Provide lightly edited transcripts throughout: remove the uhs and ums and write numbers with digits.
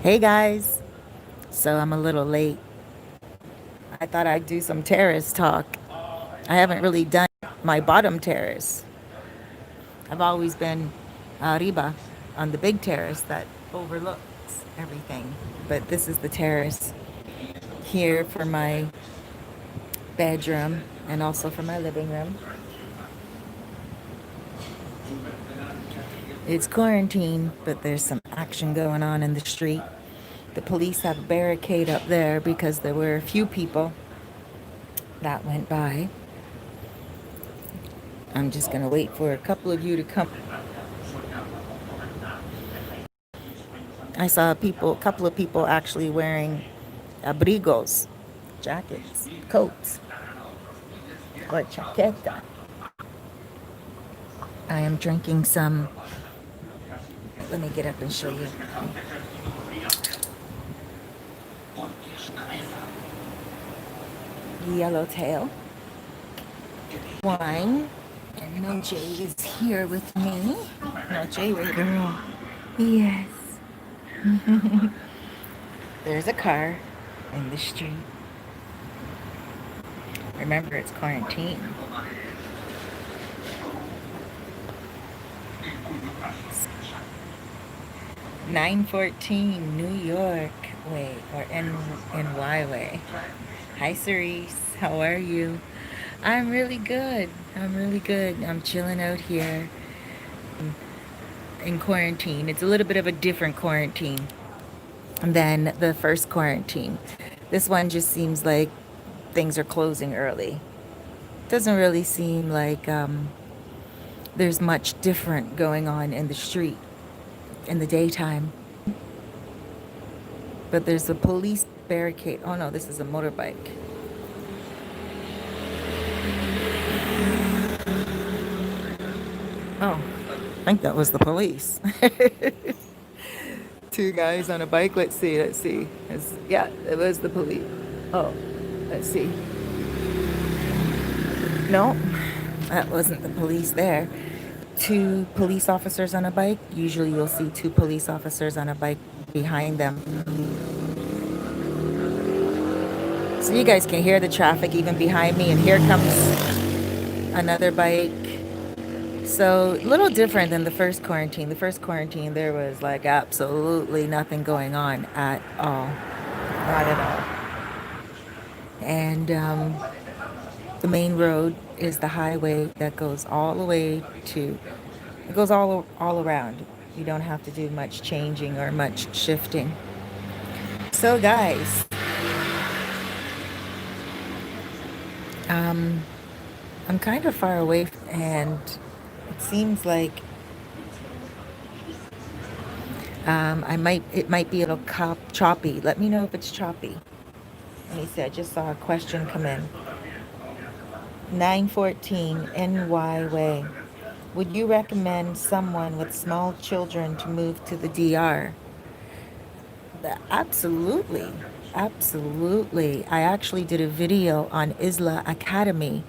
Hey guys, so I'm a little late. I thought I'd do some terrace talk. I haven't really done my bottom terrace. I've always been arriba on the big terrace that overlooks everything. But this is the terrace here for my bedroom and also for my living room. It's quarantine, but there's some action going on in the street. The police have a barricade up there because there were a few people that went by. I'm just gonna wait for a couple of you to come. I saw a couple of people actually wearing abrigos, jackets, coats, or chaqueta. I am drinking some. Let me get up and show you. Yellowtail wine. And No Jay is here with me. No Jay, wait, girl. Yes. There's a car in the street. Remember, it's quarantine. 914 New York way or NY way. Hi Cerise, how are you? I'm really good. I'm chilling out here in quarantine. It's a little bit of a different quarantine than the first quarantine. This one just seems like things are closing early. Doesn't really seem like there's much different going on in the street in the daytime. But there's a police barricade. Oh no, this is a motorbike. Oh, I think that was the police. Two guys on a bike. Let's see. Yeah, it was the police. Oh, let's see. No, that wasn't the police there. Two police officers on a bike. Usually you'll see two police officers on a bike behind them. So you guys can hear the traffic even behind me, and here comes another bike. So a little different than the first quarantine. The first quarantine, there was like absolutely nothing going on at all. Not at all. And the main road is the highway that goes all the way to, it goes all around. You don't have to do much changing or much shifting. So guys, I'm kind of far away and it seems like it might be a little choppy. Let me know if it's choppy. Let me see, I just saw a question come in. 914 NY Way. Would you recommend someone with small children to move to the DR? Absolutely. Absolutely. I actually did a video on Isla Academy.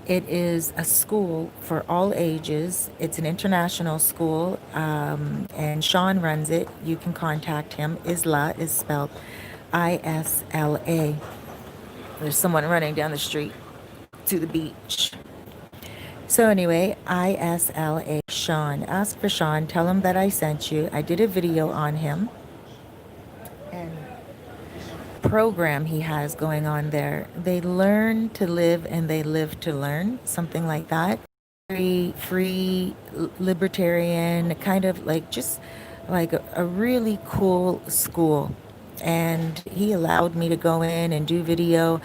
It is a school for all ages. It's an international school, and Sean runs it. You can contact him. Isla is spelled ISLA. There's someone running down the street to the beach. So anyway, ISLA Sean. Ask for Sean. Tell him that I sent you. I did a video on him and program he has going on there. They learn to live and they live to learn, something like that. Very free, libertarian, kind of like just like a really cool school. And he allowed me to go in and do video.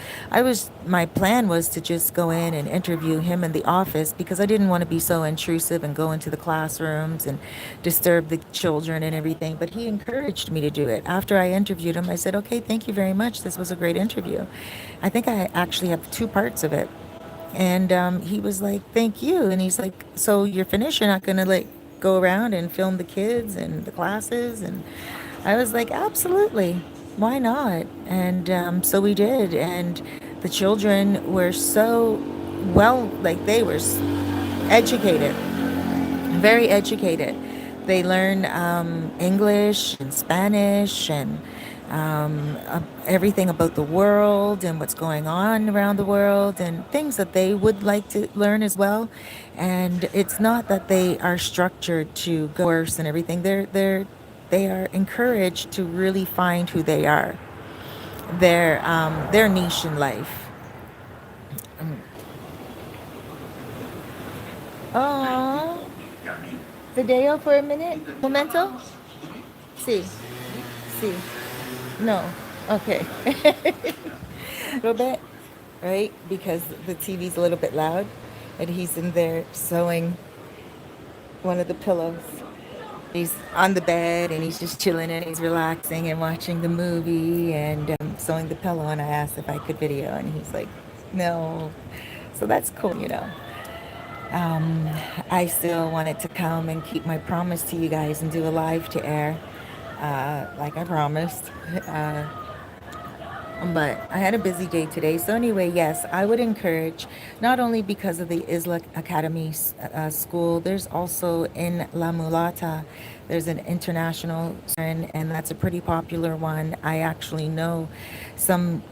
My plan was to just go in and interview him in the office because I didn't want to be so intrusive and go into the classrooms and disturb the children and everything. But he encouraged me to do it. After I interviewed him, I said, okay, thank you very much. This was a great interview. I think I actually have two parts of it. And he was like, thank you. And he's like, so you're finished? You're not going to like go around and film the kids and the classes? And I was like, absolutely. Why not? And so we did. And the children were so well, like they were educated, very educated. They learn English and Spanish and everything about the world and what's going on around the world and things that they would like to learn as well. And it's not that they are structured to go worse and everything. They are encouraged to really find who they are, their niche in life. Oh, video for a minute. Momento. Sí, sí. No. Okay. A little bit, right? Because the TV's a little bit loud, and he's in there sewing one of the pillows. He's on the bed and he's just chilling and he's relaxing and watching the movie and sewing the pillow. And I asked if I could video, and he's like, no. So that's cool. Um, I still wanted to come and keep my promise to you guys and do a live to air, like I promised. Uh, but I had a busy day today. So anyway, yes, I would encourage, not only because of the Isla Academy school, there's also in La Mulata, there's an international, and that's a pretty popular one. I actually know some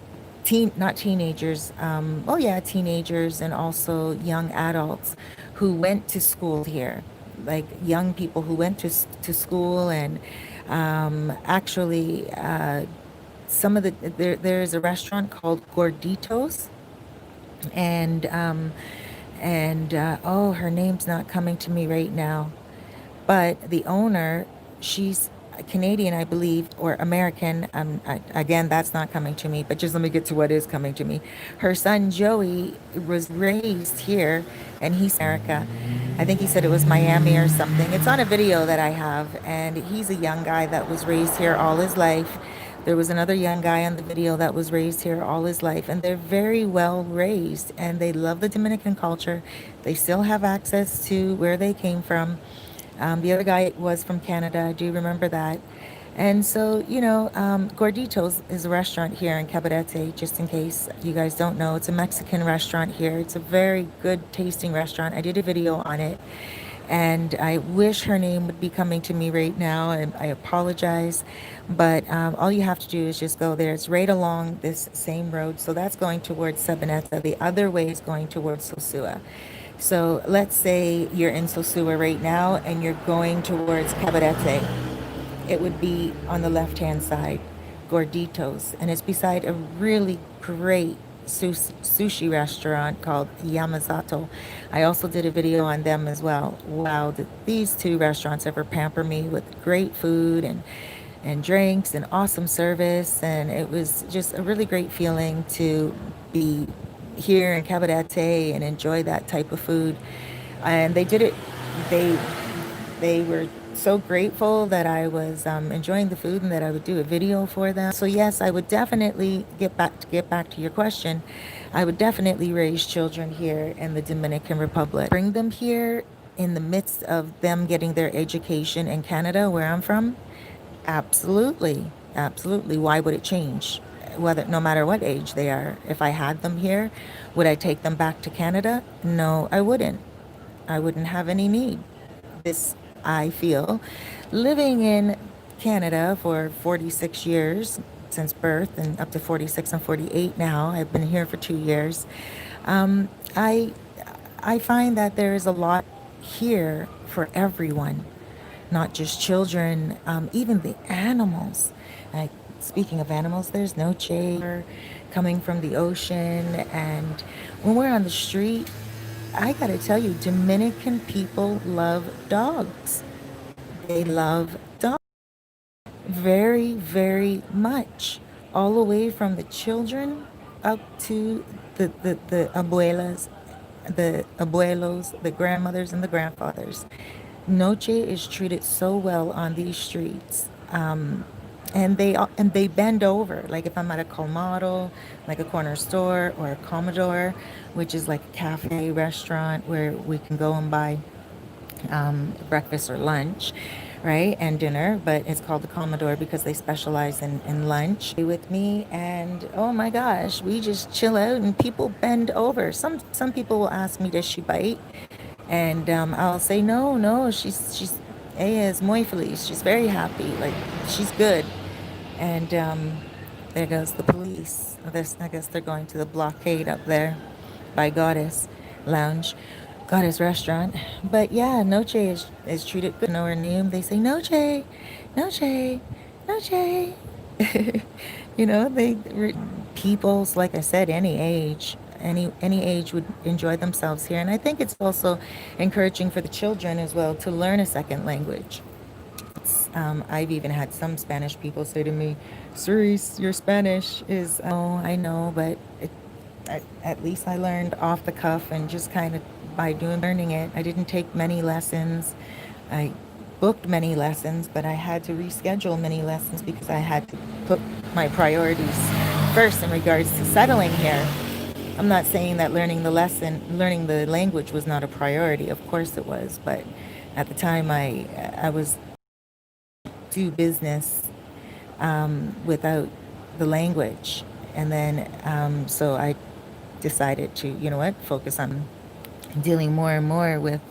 not teenagers, oh yeah, teenagers and also young adults who went to school here, like young people who went to school and actually some of there's a restaurant called Gorditos, and oh, her name's not coming to me right now, but the owner, she's Canadian, I believe, or American. Again, that's not coming to me, but just let me get to what is coming to me. Her son Joey was raised here, and he's America. I think he said it was Miami or something. It's on a video that I have, and he's a young guy that was raised here all his life. There was another young guy on the video that was raised here all his life, and they're very well raised, and they love the Dominican culture. They still have access to where they came from. The other guy was from Canada. I do remember that. And so, Gorditos is a restaurant here in Cabarete, just in case you guys don't know. It's a Mexican restaurant here. It's a very good tasting restaurant. I did a video on it. And I wish her name would be coming to me right now, and I apologize. But all you have to do is just go there. It's right along this same road. So that's going towards Sabaneta. The other way is going towards Sosua. So let's say you're in Sosua right now and you're going towards Cabarete. It would be on the left-hand side, Gorditos, and it's beside a really great sushi restaurant called Yamazato. I also did a video on them as well. Wow, these two restaurants ever pamper me with great food and drinks and awesome service, and it was just a really great feeling to be here in Cabarete and enjoy that type of food. And they did it. They they were so grateful that I was enjoying the food and that I would do a video for them. So yes, I would definitely get back to your question. I would definitely raise children here in the Dominican Republic. Bring them here in the midst of them getting their education in Canada, where I'm from. Absolutely, absolutely. Why would it change? Whether no matter what age they are. If I had them here, would I take them back to Canada? No, I wouldn't. I wouldn't have any need. This, I feel, living in Canada for 46 years since birth and up to 46 and 48 now. I've been here for 2 years. Um, I I find that there is a lot here for everyone, not just children, even the animals. Like, speaking of animals, there's no chair coming from the ocean. And when we're on the street, I gotta tell you, Dominican people love dogs. They love dogs very, very much, all the way from the children up to the abuelas, the abuelos, the grandmothers, and the grandfathers. Noche is treated so well on these streets. And they bend over. Like if I'm at a colmado, like a corner store, or a commodore, which is like a cafe restaurant where we can go and buy breakfast or lunch, right? And dinner, but it's called the Commodore because they specialize in lunch with me. And oh my gosh, we just chill out and people bend over. Some people will ask me, does she bite? And I'll say, no, no, she's Ella is muy feliz. She's very happy. Like, she's good. And there goes the police. I guess they're going to the blockade up there by Goddess Lounge, Goddess Restaurant. But yeah, Noche is treated good. Know her name. They say Noche, Noche, Noche. You know, people's, like I said, any age would enjoy themselves here. And I think it's also encouraging for the children as well to learn a second language. I've even had some Spanish people say to me, Cerise, your Spanish is, oh, I know, but at least I learned off the cuff and just kind of by doing learning it. I didn't take many lessons. I booked many lessons, but I had to reschedule many lessons because I had to put my priorities first in regards to settling here. I'm not saying that learning the language was not a priority. Of course it was, but at the time I was do business without the language. And then, so I decided to, you know what, focus on dealing more and more with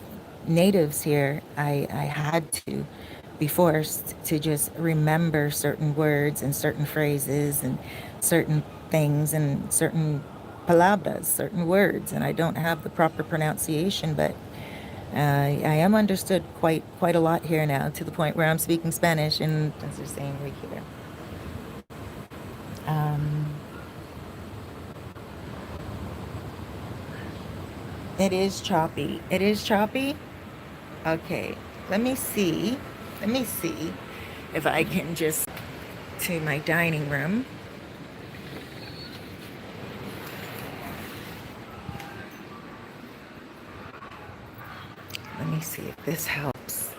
natives here. I had to be forced to just remember certain words and certain phrases and certain things and certain palabras, certain words. And I don't have the proper pronunciation, but I am understood quite a lot here now, to the point where I'm speaking Spanish, and as they're saying right here. Um, it is choppy. It is choppy. Okay, let me see. Let me see if I can just to my dining room. Let me see if this helps.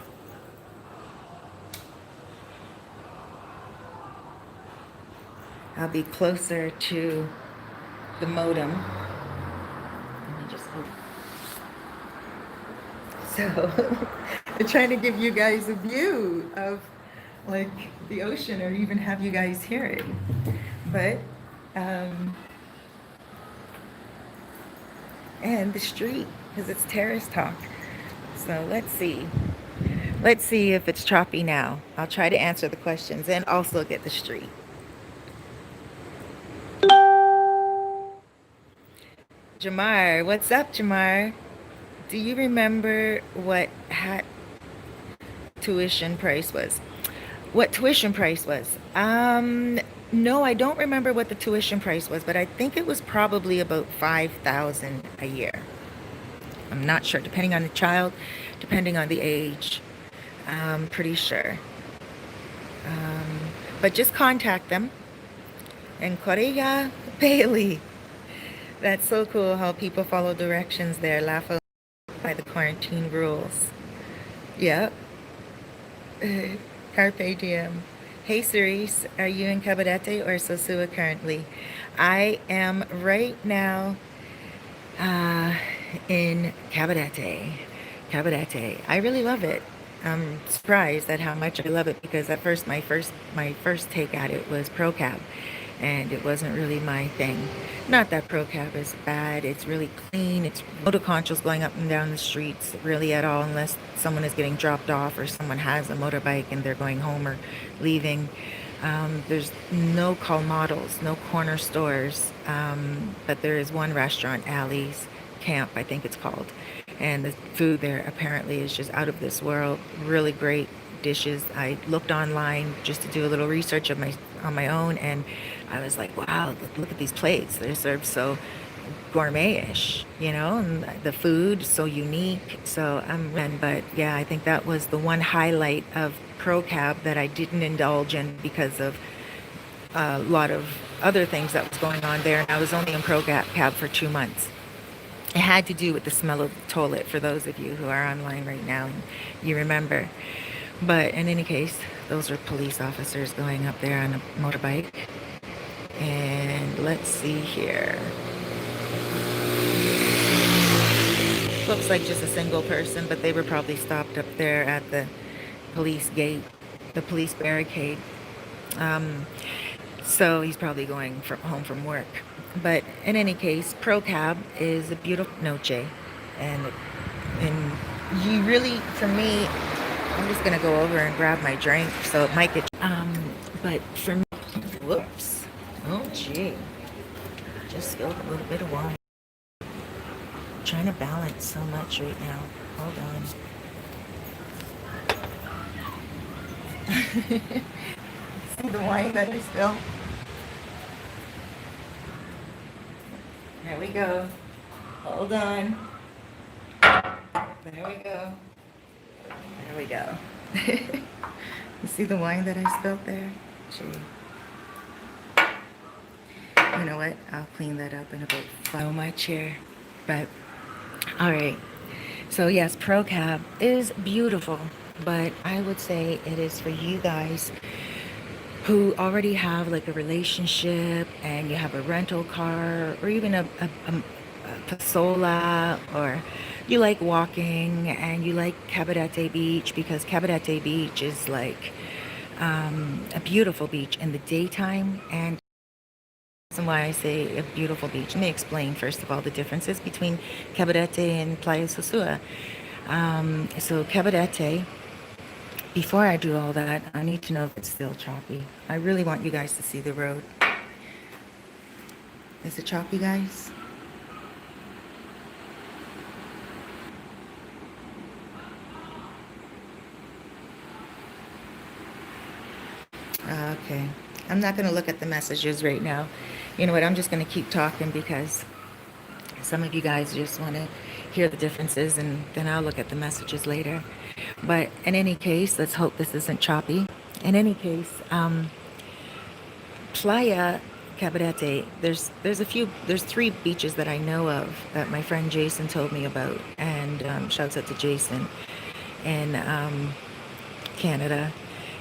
I'll be closer to the modem. Let me just open. So I'm trying to give you guys a view of like the ocean, or even have you guys hear it. But and the street, because it's terrace talk. So let's see. Let's see if it's choppy now. I'll try to answer the questions and also get the street. Jamar, what's up, Jamar? Do you remember what tuition price was? What tuition price was? No, I don't remember what the tuition price was, but I think it was probably about 5,000 a year. I'm not sure, depending on the child, depending on the age. I'm pretty sure. But just contact them. And Korea Bailey. That's so cool how people follow directions there. Laugh out by the quarantine rules. Yep. Carpe diem. Hey Cerise, are you in Cabarete or Sosua currently? I am right now in Cabarete. Cabarete. I really love it. I'm surprised at how much I love it, because at first my first take at it was pro cab, and it wasn't really my thing. Not that pro cab is bad. It's really clean. It's motor controls going up and down the streets really at all, unless someone is getting dropped off or someone has a motorbike and they're going home or leaving. There's no colmados, no corner stores, but there is one restaurant, Alley's Camp, I think it's called. And the food there apparently is just out of this world. Really great dishes. I looked online just to do a little research on my own, and I was like, wow, look at these plates. They're served so gourmet-ish, you know, and the food so unique. So but yeah, I think that was the one highlight of Pro Cab that I didn't indulge in because of a lot of other things that was going on there. And I was only in Pro Cab for 2 months. It had to do with the smell of the toilet, for those of you who are online right now and you remember. But in any case, those are police officers going up there on a motorbike. And let's see here. Looks like just a single person, but they were probably stopped up there at the police gate, the police barricade. So he's probably going home from work. But in any case, Pro Cab is a beautiful noche. And you really, for me, I'm just gonna go over and grab my drink, so it might get. But for me, whoops. Oh gee, just spilled a little bit of wine. Trying to balance so much right now. Hold on. See the wine that I spilled? There we go. Hold on. There we go. There we go. You see the wine that I spilled there? Gee. You know what? I'll clean that up in about so much here. But, alright. So yes, Pro Cab is beautiful. But I would say it is for you guys who already have like a relationship and you have a rental car or even a Pasola, or you like walking and you like Cabarete Beach, because Cabarete Beach is like a beautiful beach in the daytime. And reason why I say a beautiful beach, let me explain first of all the differences between Cabarete and Playa Sosua. So Cabarete, before I do all that, I need to know if it's still choppy. I really want you guys to see the road. Is it choppy, guys? Okay. I'm not going to look at the messages right now. You know what? I'm just going to keep talking because some of you guys just want to hear the differences, and then I'll look at the messages later. But in any case, let's hope this isn't choppy. In any case, Playa Cabarete, there's three beaches that I know of that my friend Jason told me about, and shouts out to Jason in Canada.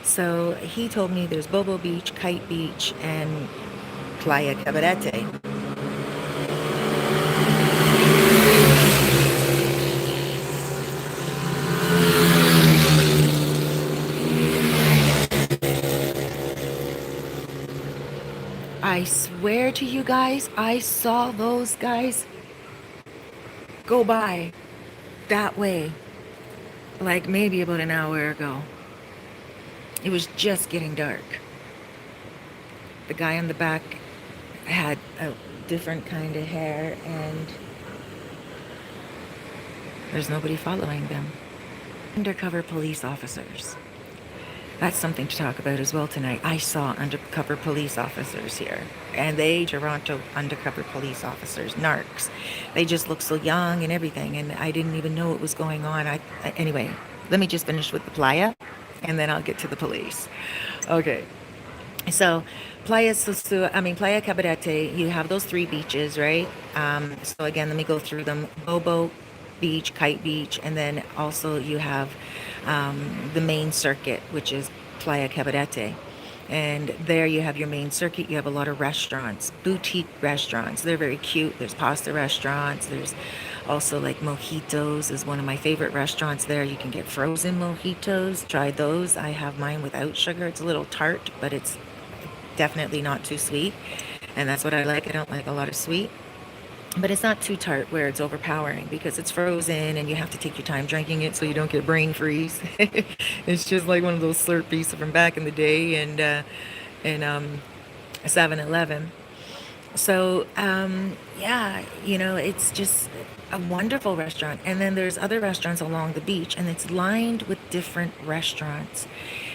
So he told me there's Bobo Beach, Kite Beach, and Playa Cabarete. I swear to you guys, I saw those guys go by that way like maybe about an hour ago. It was just getting dark. The guy on the back had a different kind of hair, and there's nobody following them. Undercover police officers. That's something to talk about as well tonight. I saw undercover police officers here, and Toronto undercover police officers, narcs. They just look so young and everything, and I didn't even know what was going on. Anyway, let me just finish with the playa, and then I'll get to the police. Okay. So, Playa Cabarete, you have those three beaches, right? So again, let me go through them. Bobo Beach, Kite Beach, and then also you have the main circuit, which is Playa Cabarete. And there you have your main circuit. You have a lot of restaurants, boutique restaurants. They're very cute. There's pasta restaurants. There's also like mojitos is one of my favorite restaurants there. You can get frozen mojitos. Try those. I have mine without sugar. It's a little tart, but it's definitely not too sweet. And that's what I like. I don't like a lot of sweet. But it's not too tart where it's overpowering, because it's frozen and you have to take your time drinking it so you don't get brain freeze. It's just like one of those Slurpees from back in the day, and in 7-Eleven. So yeah, it's just a wonderful restaurant. And then there's other restaurants along the beach, and it's lined with different restaurants,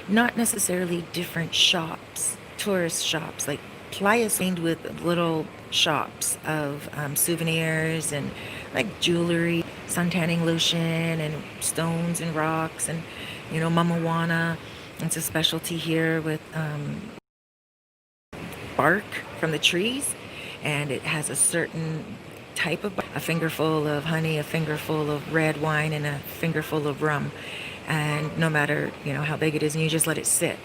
not necessarily different shops, tourist shops. Like Playa lined with little shops of souvenirs and like jewelry, suntanning lotion, and stones and rocks, and mamawana. It's a specialty here with bark from the trees, and it has a certain type of bark. A fingerful of honey, a fingerful of red wine, and a fingerful of rum. And no matter how big it is, and you just let it sit.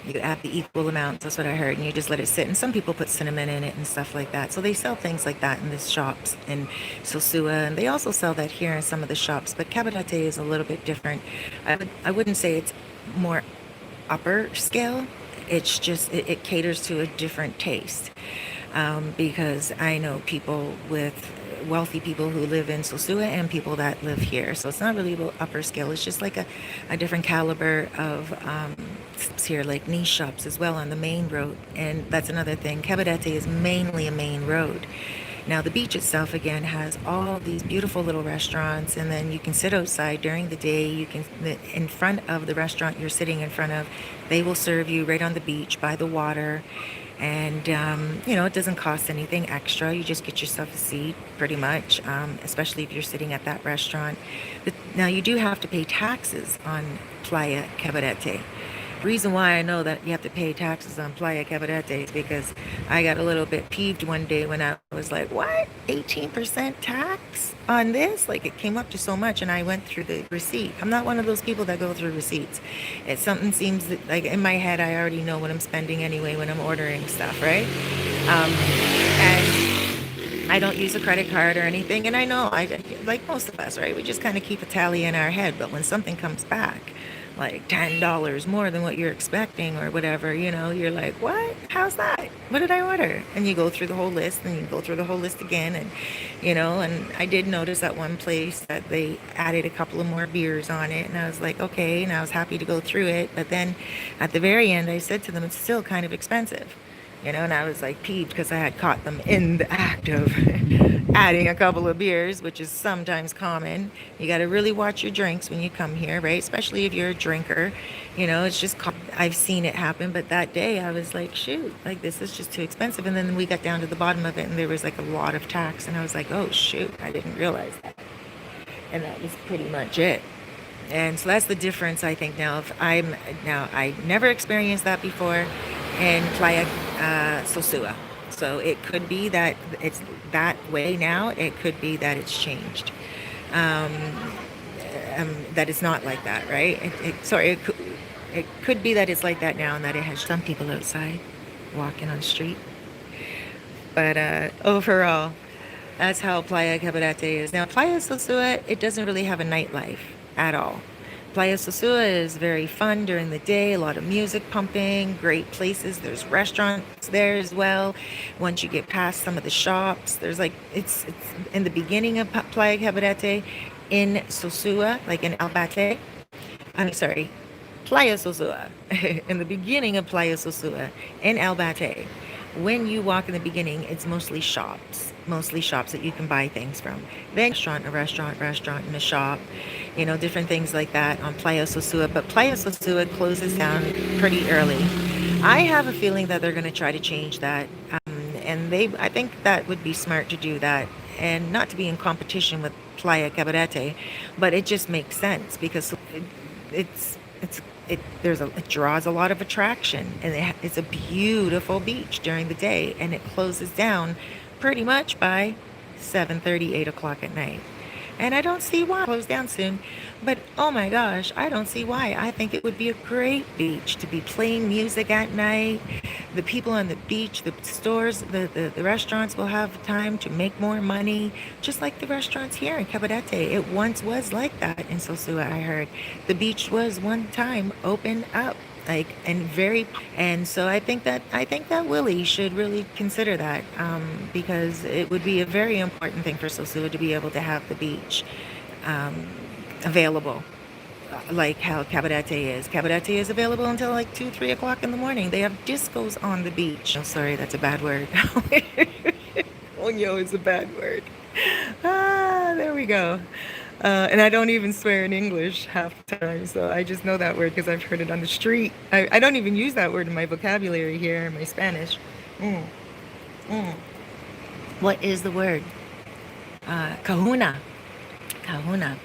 You add the equal amounts, that's what I heard, and you just let it sit. And some people put cinnamon in it and stuff like that. So they sell things like that in the shops in Sosua, and they also sell that here in some of the shops. But Cabarete is a little bit different. I wouldn't say it's more upper scale. It's just it caters to a different taste, because I know people with wealthy people who live in Sosua and people that live here. So it's not really about upper scale. It's just like a different caliber of here, like niche shops as well on the main road. And that's another thing. Cabarete is mainly a main road. Now, the beach itself, again, has all these beautiful little restaurants, and then you can sit outside during the day. You can, in front of the restaurant you're sitting in front of, they will serve you right on the beach by the water. And, it doesn't cost anything extra. You just get yourself a seat, pretty much, especially if you're sitting at that restaurant. Now, you do have to pay taxes on Playa Cabarete. Reason why I know that you have to pay taxes on Playa Cabarete is because I got a little bit peeved one day when I was like, what? 18% tax on this? Like, it came up to so much, and I went through the receipt. I'm not one of those people that go through receipts. It's something seems like in my head, I already know what I'm spending anyway when I'm ordering stuff, right? And I don't use a credit card or anything. And I know, like most of us, right? We just kind of keep a tally in our head. But when something comes back, like $10 more than what you're expecting or whatever, you're like, what? How's that? What did I order? And you go through the whole list, and you go through the whole list again. And I did notice at one place that they added a couple of more beers on it. And I was like, okay. And I was happy to go through it. But then at the very end, I said to them, it's still kind of expensive. And I was like peeved because I had caught them in the act of adding a couple of beers, which is sometimes common. You got to really watch your drinks when you come here, right? Especially if you're a drinker. It's just, I've seen it happen. But that day I was like, shoot, like this is just too expensive. And then we got down to the bottom of it, and there was like a lot of tax. And I was like, oh, shoot, I didn't realize that. And that was pretty much it. And so that's the difference, I think, now. I never experienced that before in Playa Sosua. So it could be that it's that way now. It could be that it's changed. Um, that it's not like that, right? It could be that it's like that now, and that it has some people outside walking on the street. But overall, that's how Playa Cabarete is. Now, Playa Sosua, it doesn't really have a nightlife at all. Playa Sosua is very fun during the day, a lot of music pumping, great places. There's restaurants there as well. Once you get past some of the shops, there's like, it's in the beginning of Playa Cabarete in Sosua, like in Albate. I'm sorry, Playa Sosua. In the beginning of Playa Sosua in Albate. When you walk in the beginning, it's mostly shops that you can buy things from. Then a restaurant, and a shop, different things like that on Playa Sosua. But Playa Sosua closes down pretty early. I have a feeling that they're going to try to change that. And I think that would be smart to do that, and not to be in competition with Playa Cabarete, but it just makes sense because it draws a lot of attraction, and it's a beautiful beach during the day, and it closes down pretty much by 7:30, 8 o'clock at night. And I don't see why it closed down soon, but oh my gosh, I don't see why. I think it would be a great beach to be playing music at night. The people on the beach, the stores, the restaurants will have time to make more money, just like the restaurants here in Cabarete. It once was like that in Sosua, I heard. The beach was one time open up. And so I think that Willie should really consider that, because it would be a very important thing for Sosua to be able to have the beach available, like how Cabarete is. Cabarete is available until like 2, 3 o'clock in the morning. They have discos on the beach. Oh, sorry, that's a bad word. Coño is a bad word. There we go. And I don't even swear in English half the time, so I just know that word because I've heard it on the street. I don't even use that word in my vocabulary here in my Spanish. Mm, mm. What is the word? Kahuna. Kahuna.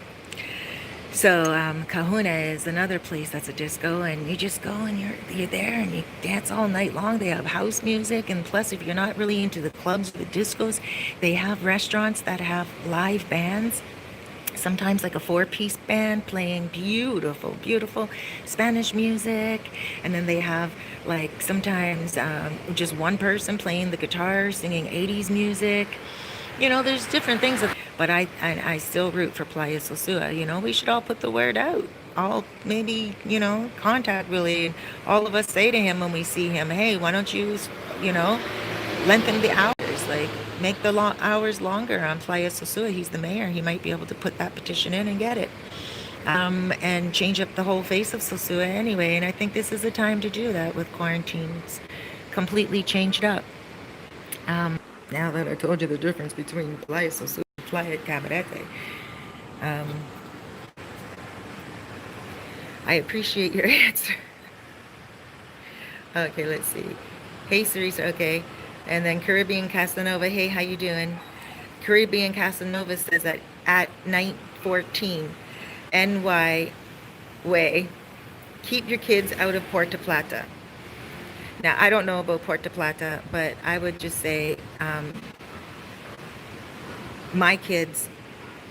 So Kahuna is another place that's a disco, and you just go and you're there and you dance all night long. They have house music, and plus if you're not really into the clubs or the discos, they have restaurants that have live bands. Sometimes like a 4-piece band playing beautiful, beautiful Spanish music. And then they have like sometimes just one person playing the guitar, singing 80s music. There's different things. But I still root for Playa Sosua. We should all put the word out. All maybe, contact Willie. All of us say to him when we see him, hey, why don't you, lengthen the hours? hours. Like, make the long hours longer on Playa Sosua. He's the mayor. He might be able to put that petition in and get it. And change up the whole face of Sosua anyway. And I think this is the time to do that with quarantines completely changed up. Now that I told you the difference between Playa Sosua and Playa Cabarete, um, I appreciate your answer. Okay, let's see. Hey, Cerise. Okay. And then Caribbean Casanova. Hey, how you doing? Caribbean Casanova says that at 9:14 NY way, keep your kids out of Puerto Plata. Now, I don't know about Puerto Plata, but I would just say my kids,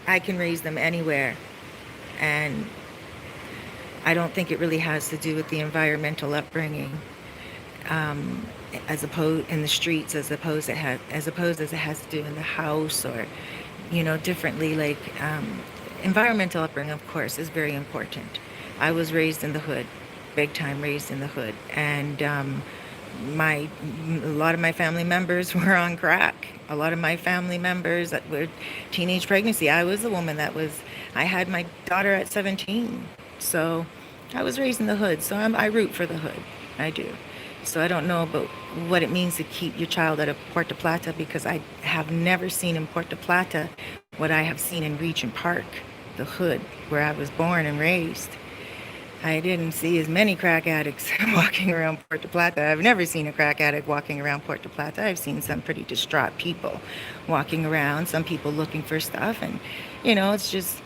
I can raise them anywhere. And I don't think it really has to do with the environmental upbringing, as opposed in the streets, as opposed as it has to do in the house, or differently. Like, environmental upbringing, of course, is very important. I was raised in the hood, big time raised in the hood, and a lot of my family members were on crack. A lot of my family members that were teenage pregnancy. I was the woman I had my daughter at 17. So I was raised in the hood. So I root for the hood. I do. So I don't know about what it means to keep your child out of Puerto Plata, because I have never seen in Puerto Plata what I have seen in Regent Park, the hood, where I was born and raised. I didn't see as many crack addicts walking around Puerto Plata. I've never seen a crack addict walking around Puerto Plata. I've seen some pretty distraught people walking around, some people looking for stuff, and it's just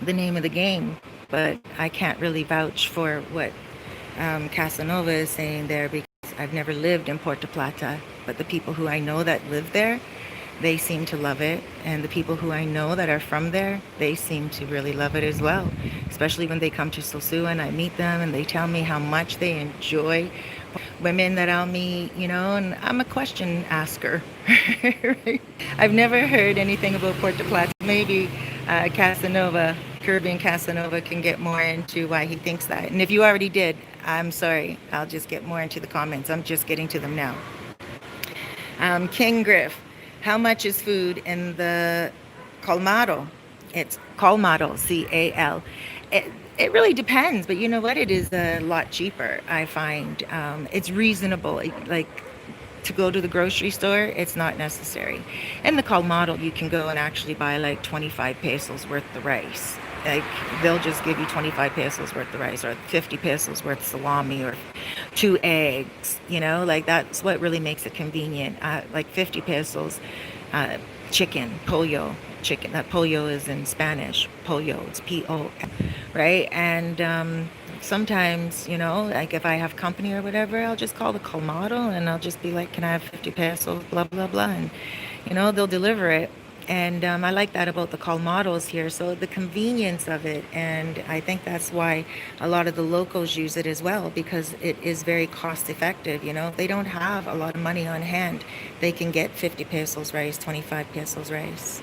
the name of the game. But I can't really vouch for what Casanova is saying there, because I've never lived in Puerto Plata. But the people who I know that live there, they seem to love it. And the people who I know that are from there, they seem to really love it as well. Especially when they come to Sosua and I meet them and they tell me how much they enjoy. Women that I'll meet, and I'm a question asker. Right? I've never heard anything about Puerto Plata. Maybe Caribbean Casanova can get more into why he thinks that. And if you already did, I'm sorry. I'll just get more into the comments. I'm just getting to them now. King Griff. How much is food in the colmado? It's colmado, C-A-L. It really depends, but you know what? It is a lot cheaper, I find. It's reasonable. Like, to go to the grocery store, it's not necessary. In the colmado, you can go and actually buy like 25 pesos worth of rice. Like, they'll just give you 25 pesos worth of rice, or 50 pesos worth of salami, or 2 eggs. Like, that's what really makes it convenient. Like 50 pesos, chicken, pollo. Chicken. That pollo is in Spanish. Pollo. It's P-O, right? And sometimes, like if I have company or whatever, I'll just call the colmado and I'll just be like, can I have 50 pesos, blah, blah, blah. And, they'll deliver it. And I like that about the colmados here. So the convenience of it. And I think that's why a lot of the locals use it as well, because it is very cost effective. If they don't have a lot of money on hand, they can get 50 pesos rice, 25 pesos rice.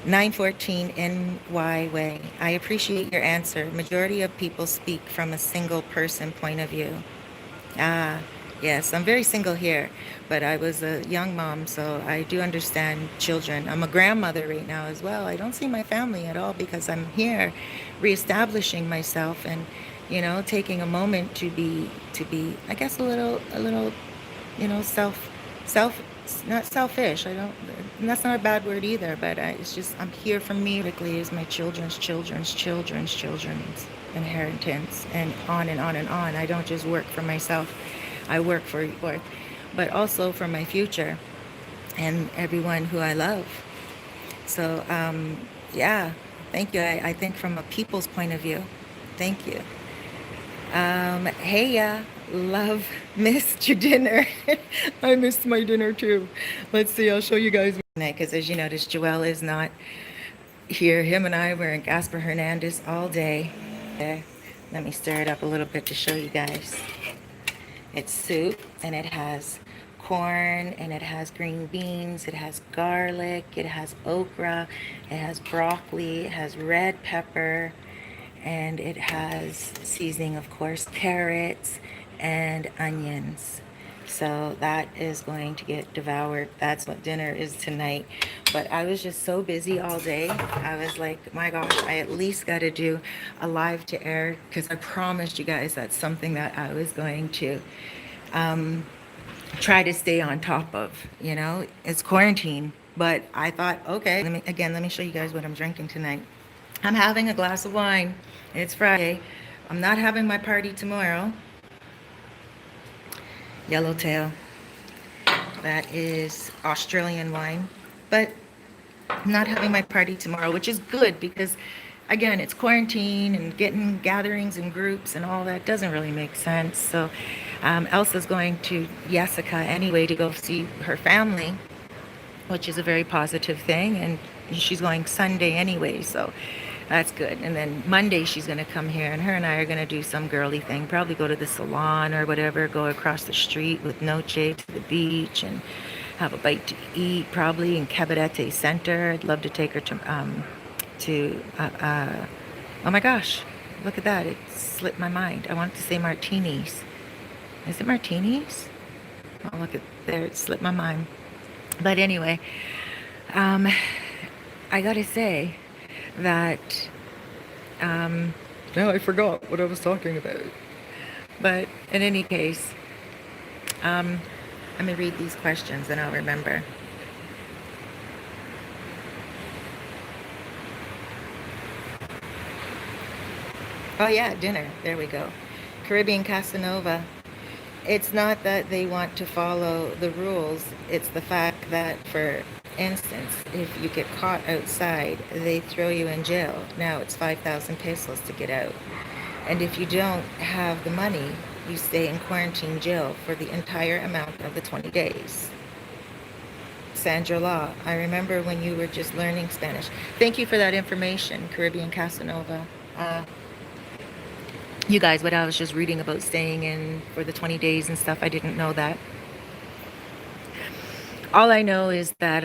914 NY way. I appreciate your answer. Majority of people speak from a single person point of view. Yes, I'm very single here, but I was a young mom, so I do understand children. I'm a grandmother right now as well. I don't see my family at all because I'm here reestablishing myself and, taking a moment to be, I guess, a little, not selfish. I don't, and that's not a bad word either, but it's just, I'm here for me. Particularly is my children's inheritance, and on and on and on. I don't just work for myself. I work for, but also for my future and everyone who I love. So, yeah, thank you. I think from a people's point of view, thank you. Hey, love, missed your dinner. I missed my dinner too. Let's see, I'll show you guys. Because as you notice, Joel is not here. Him and I were in Gaspar Hernandez all day. Okay. Let me stir it up a little bit to show you guys. It's soup, and it has corn, and it has green beans, it has garlic, it has okra, it has broccoli, it has red pepper, and it has seasoning, of course, carrots and onions. So that is going to get devoured. That's what dinner is tonight. But I was just so busy all day. I was like, my gosh, I at least got to do a live to air, because I promised you guys that's something that I was going to try to stay on top of. It's quarantine. But I thought, okay, let me show you guys what I'm drinking tonight. I'm having a glass of wine. It's Friday. I'm not having my party tomorrow. Yellowtail. That is Australian wine. But I'm not having my party tomorrow, which is good because, again, it's quarantine and getting gatherings and groups and all that doesn't really make sense. So Elsa's going to Jessica anyway to go see her family, which is a very positive thing. And she's going Sunday anyway, so that's good. And then Monday she's going to come here, and her and I are going to do some girly thing, probably go to the salon or whatever, go across the street with Noche to the beach and have a bite to eat, probably in Cabarete Center. I'd love to take her oh my gosh, look at that. It slipped my mind. I wanted to say martinis. Is it martinis? Oh, look at there. It slipped my mind. But anyway, I gotta say that now I forgot what I was talking about. But in any case, let me read these questions and I'll remember. Oh yeah, dinner. There we go. Caribbean Casanova. It's not that they want to follow the rules. It's the fact that, for instance, if you get caught outside, they throw you in jail. Now it's 5,000 pesos to get out. And if you don't have the money, you stay in quarantine jail for the entire amount of the 20 days. Sandra Law, I remember when you were just learning Spanish. Thank you for that information, Caribbean Casanova. You guys, what I was just reading about staying in for the 20 days and stuff, I didn't know that. All I know is that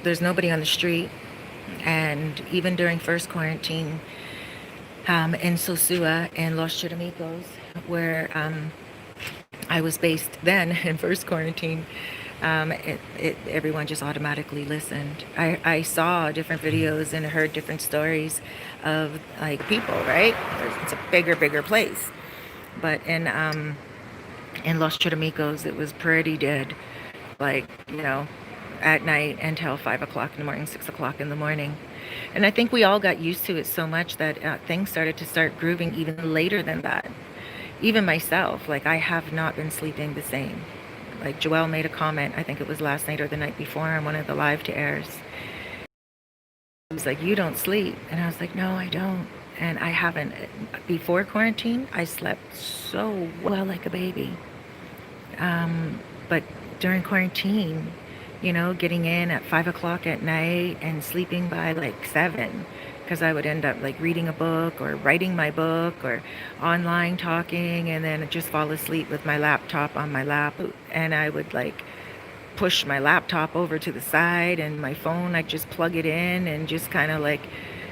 there's nobody on the street. And even during first quarantine in Sosua and Los Charamicos, where I was based then in first quarantine, everyone just automatically listened. I saw different videos and heard different stories of like people, right? It's a bigger place. But in Los Charamicos, it was pretty dead. Like, at night until 5 o'clock in the morning, 6 o'clock in the morning. And I think we all got used to it so much that things started to start grooving even later than that. Even myself, like I have not been sleeping the same. Like Joelle made a comment, I think it was last night or the night before on one of the live to airs. He was like, you don't sleep. And I was like, no, I don't. And I haven't. Before quarantine, I slept so well like a baby. But during quarantine, getting in at 5 o'clock at night and sleeping by like 7, because I would end up like reading a book or writing my book or online talking, and then just fall asleep with my laptop on my lap. And I would like push my laptop over to the side, and my phone, I'd just plug it in and just kind of like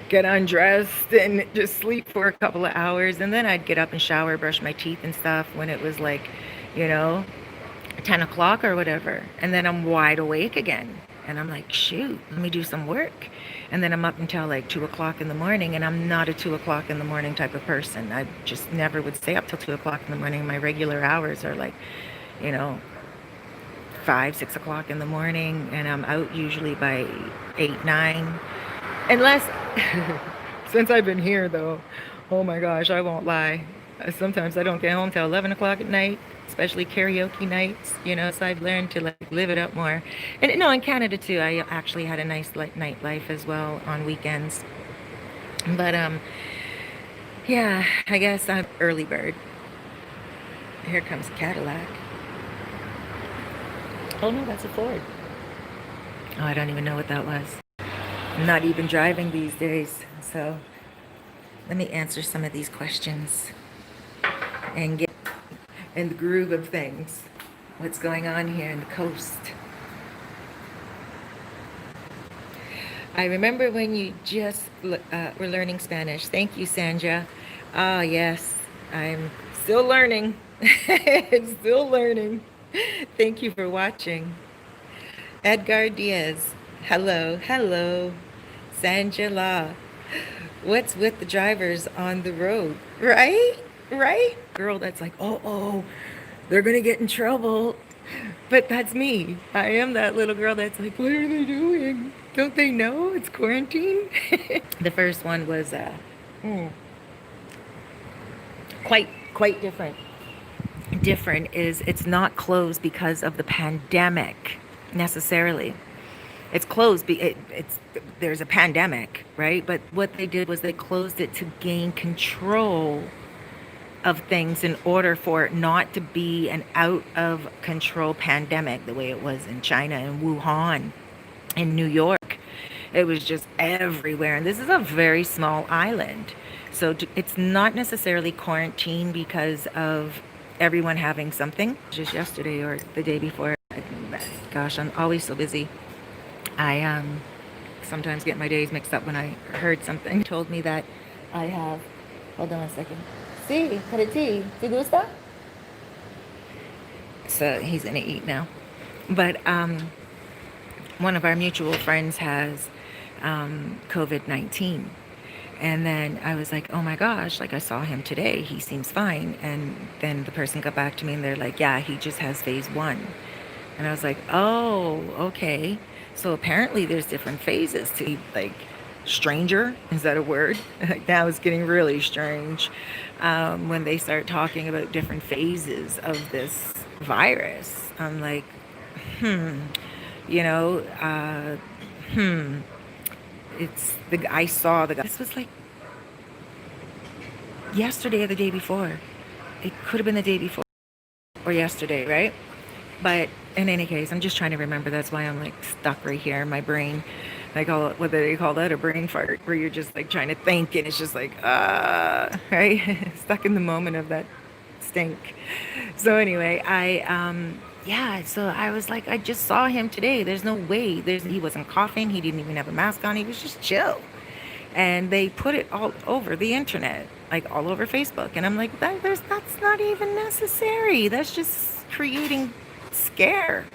get undressed and just sleep for a couple of hours. And then I'd get up and shower, brush my teeth and stuff when it was like, 10 o'clock or whatever. And then I'm wide awake again. And I'm like, shoot, let me do some work. And then I'm up until like 2 o'clock in the morning. And I'm not a 2 o'clock in the morning type of person. I just never would stay up till 2 o'clock in the morning. My regular hours are like, 5, 6 o'clock in the morning. And I'm out usually by 8, 9. Unless, since I've been here though, oh my gosh, I won't lie. Sometimes I don't get home till 11 o'clock at night, especially karaoke nights, so I've learned to like live it up more. And no, in Canada too, I actually had a nice nightlife as well on weekends. But yeah, I guess I'm early bird. Here comes Cadillac. Oh no, that's a Ford. Oh, I don't even know what that was. I'm not even driving these days, so let me answer some of these questions and get in the groove of things. What's going on here in the coast? I remember when you just were learning Spanish. Thank you, Sandra. Ah, yes, I'm still learning. Still learning. Thank you for watching. Edgar Diaz. Hello, hello. Sangela. What's with the drivers on the road? Right? Right? Girl that's like, oh, they're gonna get in trouble. But that's me. I am that little girl that's like, what are they doing? Don't they know it's quarantine? The first one was mm, quite different. Different is it's not closed because of the pandemic necessarily. It's closed. It's there's a pandemic, right? But what they did was they closed it to gain control of things in order for it not to be an out of control pandemic the way it was in China and Wuhan, in New York. It was just everywhere. And this is a very small island. So it's not necessarily quarantine because of everyone having something. Just yesterday or the day before. Gosh, I'm always so busy. I sometimes get my days mixed up when I heard something. Told me that I have, hold on a second. Sí, para ti. ¿Te gusta? So he's gonna eat now. But one of our mutual friends has COVID-19. And then I was like, oh my gosh, like I saw him today. He seems fine. And then the person got back to me and they're like, yeah, he just has phase 1. And I was like, oh, okay. So apparently there's different phases to like stranger. Is that a word? Now it's getting really strange when they start talking about different phases of this virus. I'm like, you know, it's the I saw the guy. This was like yesterday or the day before. It could have been the day before or yesterday, right? But in any case, I'm just trying to remember. That's why I'm like stuck right here in my brain. They call it, what do they call that? A brain fart, where you're just like trying to think and it's just like, right? Stuck in the moment of that stink. So anyway, yeah, so I was like, I just saw him today. There's no way. He wasn't coughing. He didn't even have a mask on. He was just chill. And they put it all over the internet, like all over Facebook. And I'm like, that's not even necessary. That's just creating scare.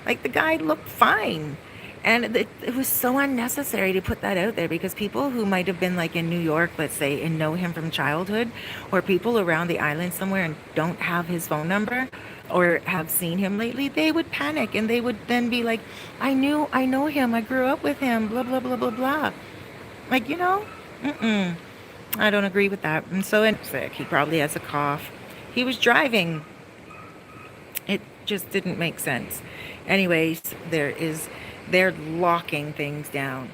Like the guy looked fine. And it was so unnecessary to put that out there because people who might have been like in New York, let's say, and know him from childhood, or people around the island somewhere and don't have his phone number or have seen him lately, they would panic and they would then be like, I know him, I grew up with him, blah, blah, blah, blah, blah. Like, I don't agree with that. And so, and sick, he probably has a cough. He was driving. It just didn't make sense. Anyways, they're locking things down.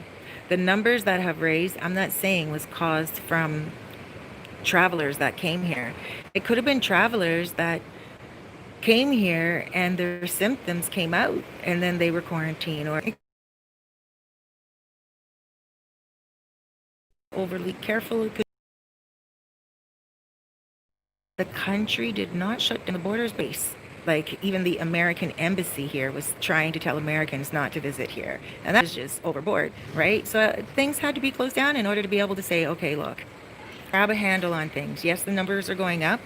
The numbers that have raised, I'm not saying was caused from travelers that came here. It could have been travelers that came here and their symptoms came out and then they were quarantined, or overly careful. The country did not shut down the borders base. Like even the American embassy here was trying to tell Americans not to visit here. And that was just overboard, right? So things had to be closed down in order to be able to say, okay, look, grab a handle on things. Yes, the numbers are going up.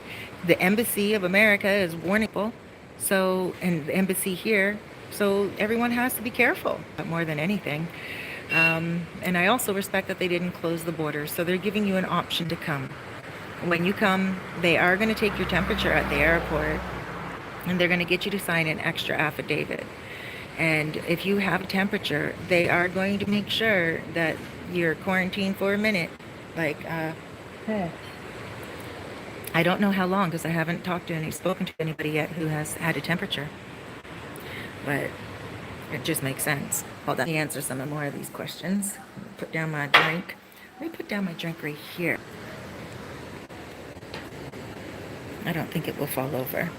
The embassy of America is warning people. So, and the embassy here. So everyone has to be careful, but more than anything. And I also respect that they didn't close the borders. So they're giving you an option to come. When you come, they are going to take your temperature at the airport and they're going to get you to sign an extra affidavit. And if you have a temperature, they are going to make sure that you're quarantined for a minute. Like, I don't know how long because I haven't spoken to anybody yet who has had a temperature. But it just makes sense. Hold on, let me answer some more of these questions. Put down my drink. Let me put down my drink right here. I don't think it will fall over.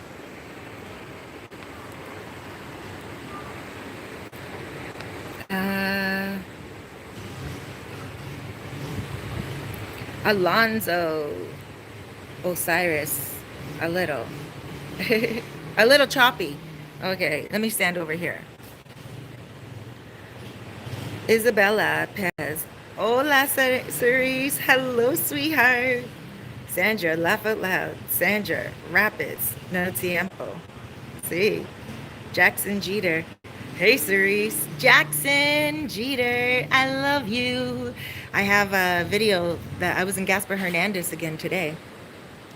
Alonzo Osiris, a little. A little choppy. Okay, let me stand over here. Isabella Perez. Hola, Cerise. Hello, sweetheart. Sandra, laugh out loud. Sandra, Rapids, no tiempo. See, Jackson Jeter. Hey, Cerise. Jackson Jeter, I love you. I have a video that I was in Gaspar Hernandez again today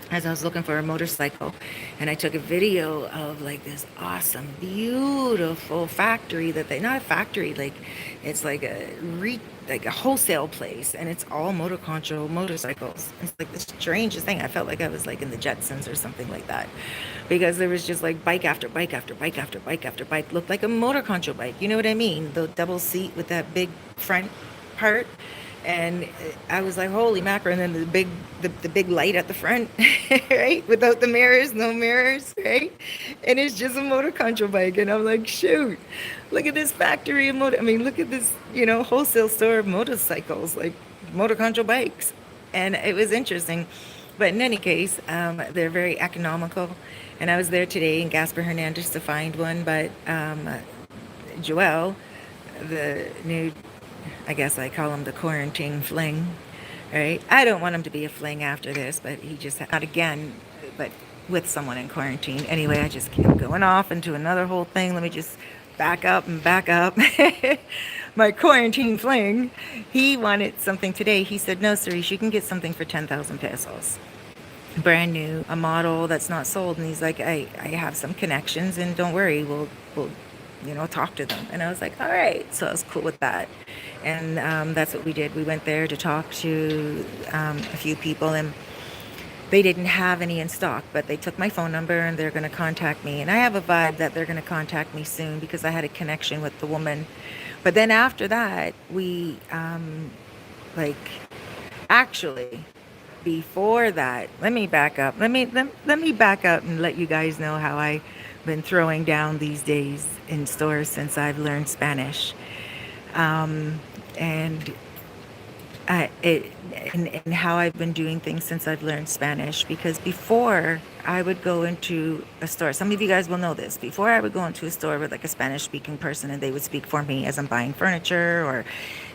as I was looking for a motorcycle, and I took a video of like this awesome, beautiful factory that they, not a factory, like it's like like a wholesale place, and it's all motor control motorcycles. It's like the strangest thing. I felt like I was like in the Jetsons or something like that, because there was just like bike after bike after bike after bike after bike, looked like a motor control bike. You know what I mean? The double seat with that big front part. And I was like, holy mackerel. And then the big light at the front, right? Without the mirrors, no mirrors, right? And it's just a motor control bike. And I'm like, shoot, look at this factory of motor. I mean, look at this, wholesale store of motorcycles, like motor control bikes. And it was interesting. But in any case, they're very economical. And I was there today in Gaspar Hernandez to find one. But Joel, the new, I guess I call him the quarantine fling, right? I don't want him to be a fling after this, but he just, not again, but with someone in quarantine. Anyway, I just kept going off into another whole thing. Let me just back up and back up. My quarantine fling, he wanted something today. He said, no, Cerise, you can get something for 10,000 pesos. Brand new, a model that's not sold. And he's like, I have some connections, and don't worry, we'll talk to them. And I was like, all right. So I was cool with that. And that's what we did. We went there to talk to a few people, and they didn't have any in stock, but they took my phone number and they're going to contact me. And I have a vibe that they're going to contact me soon because I had a connection with the woman. But then after that, we, actually, before that, let me back up. Let me back up and let you guys know how I've been throwing down these days in stores since I've learned Spanish. And how I've been doing things since I've learned Spanish. Because before I would go into a store, some of you guys will know this. Before I would go into a store with like a Spanish speaking person, and they would speak for me as I'm buying furniture or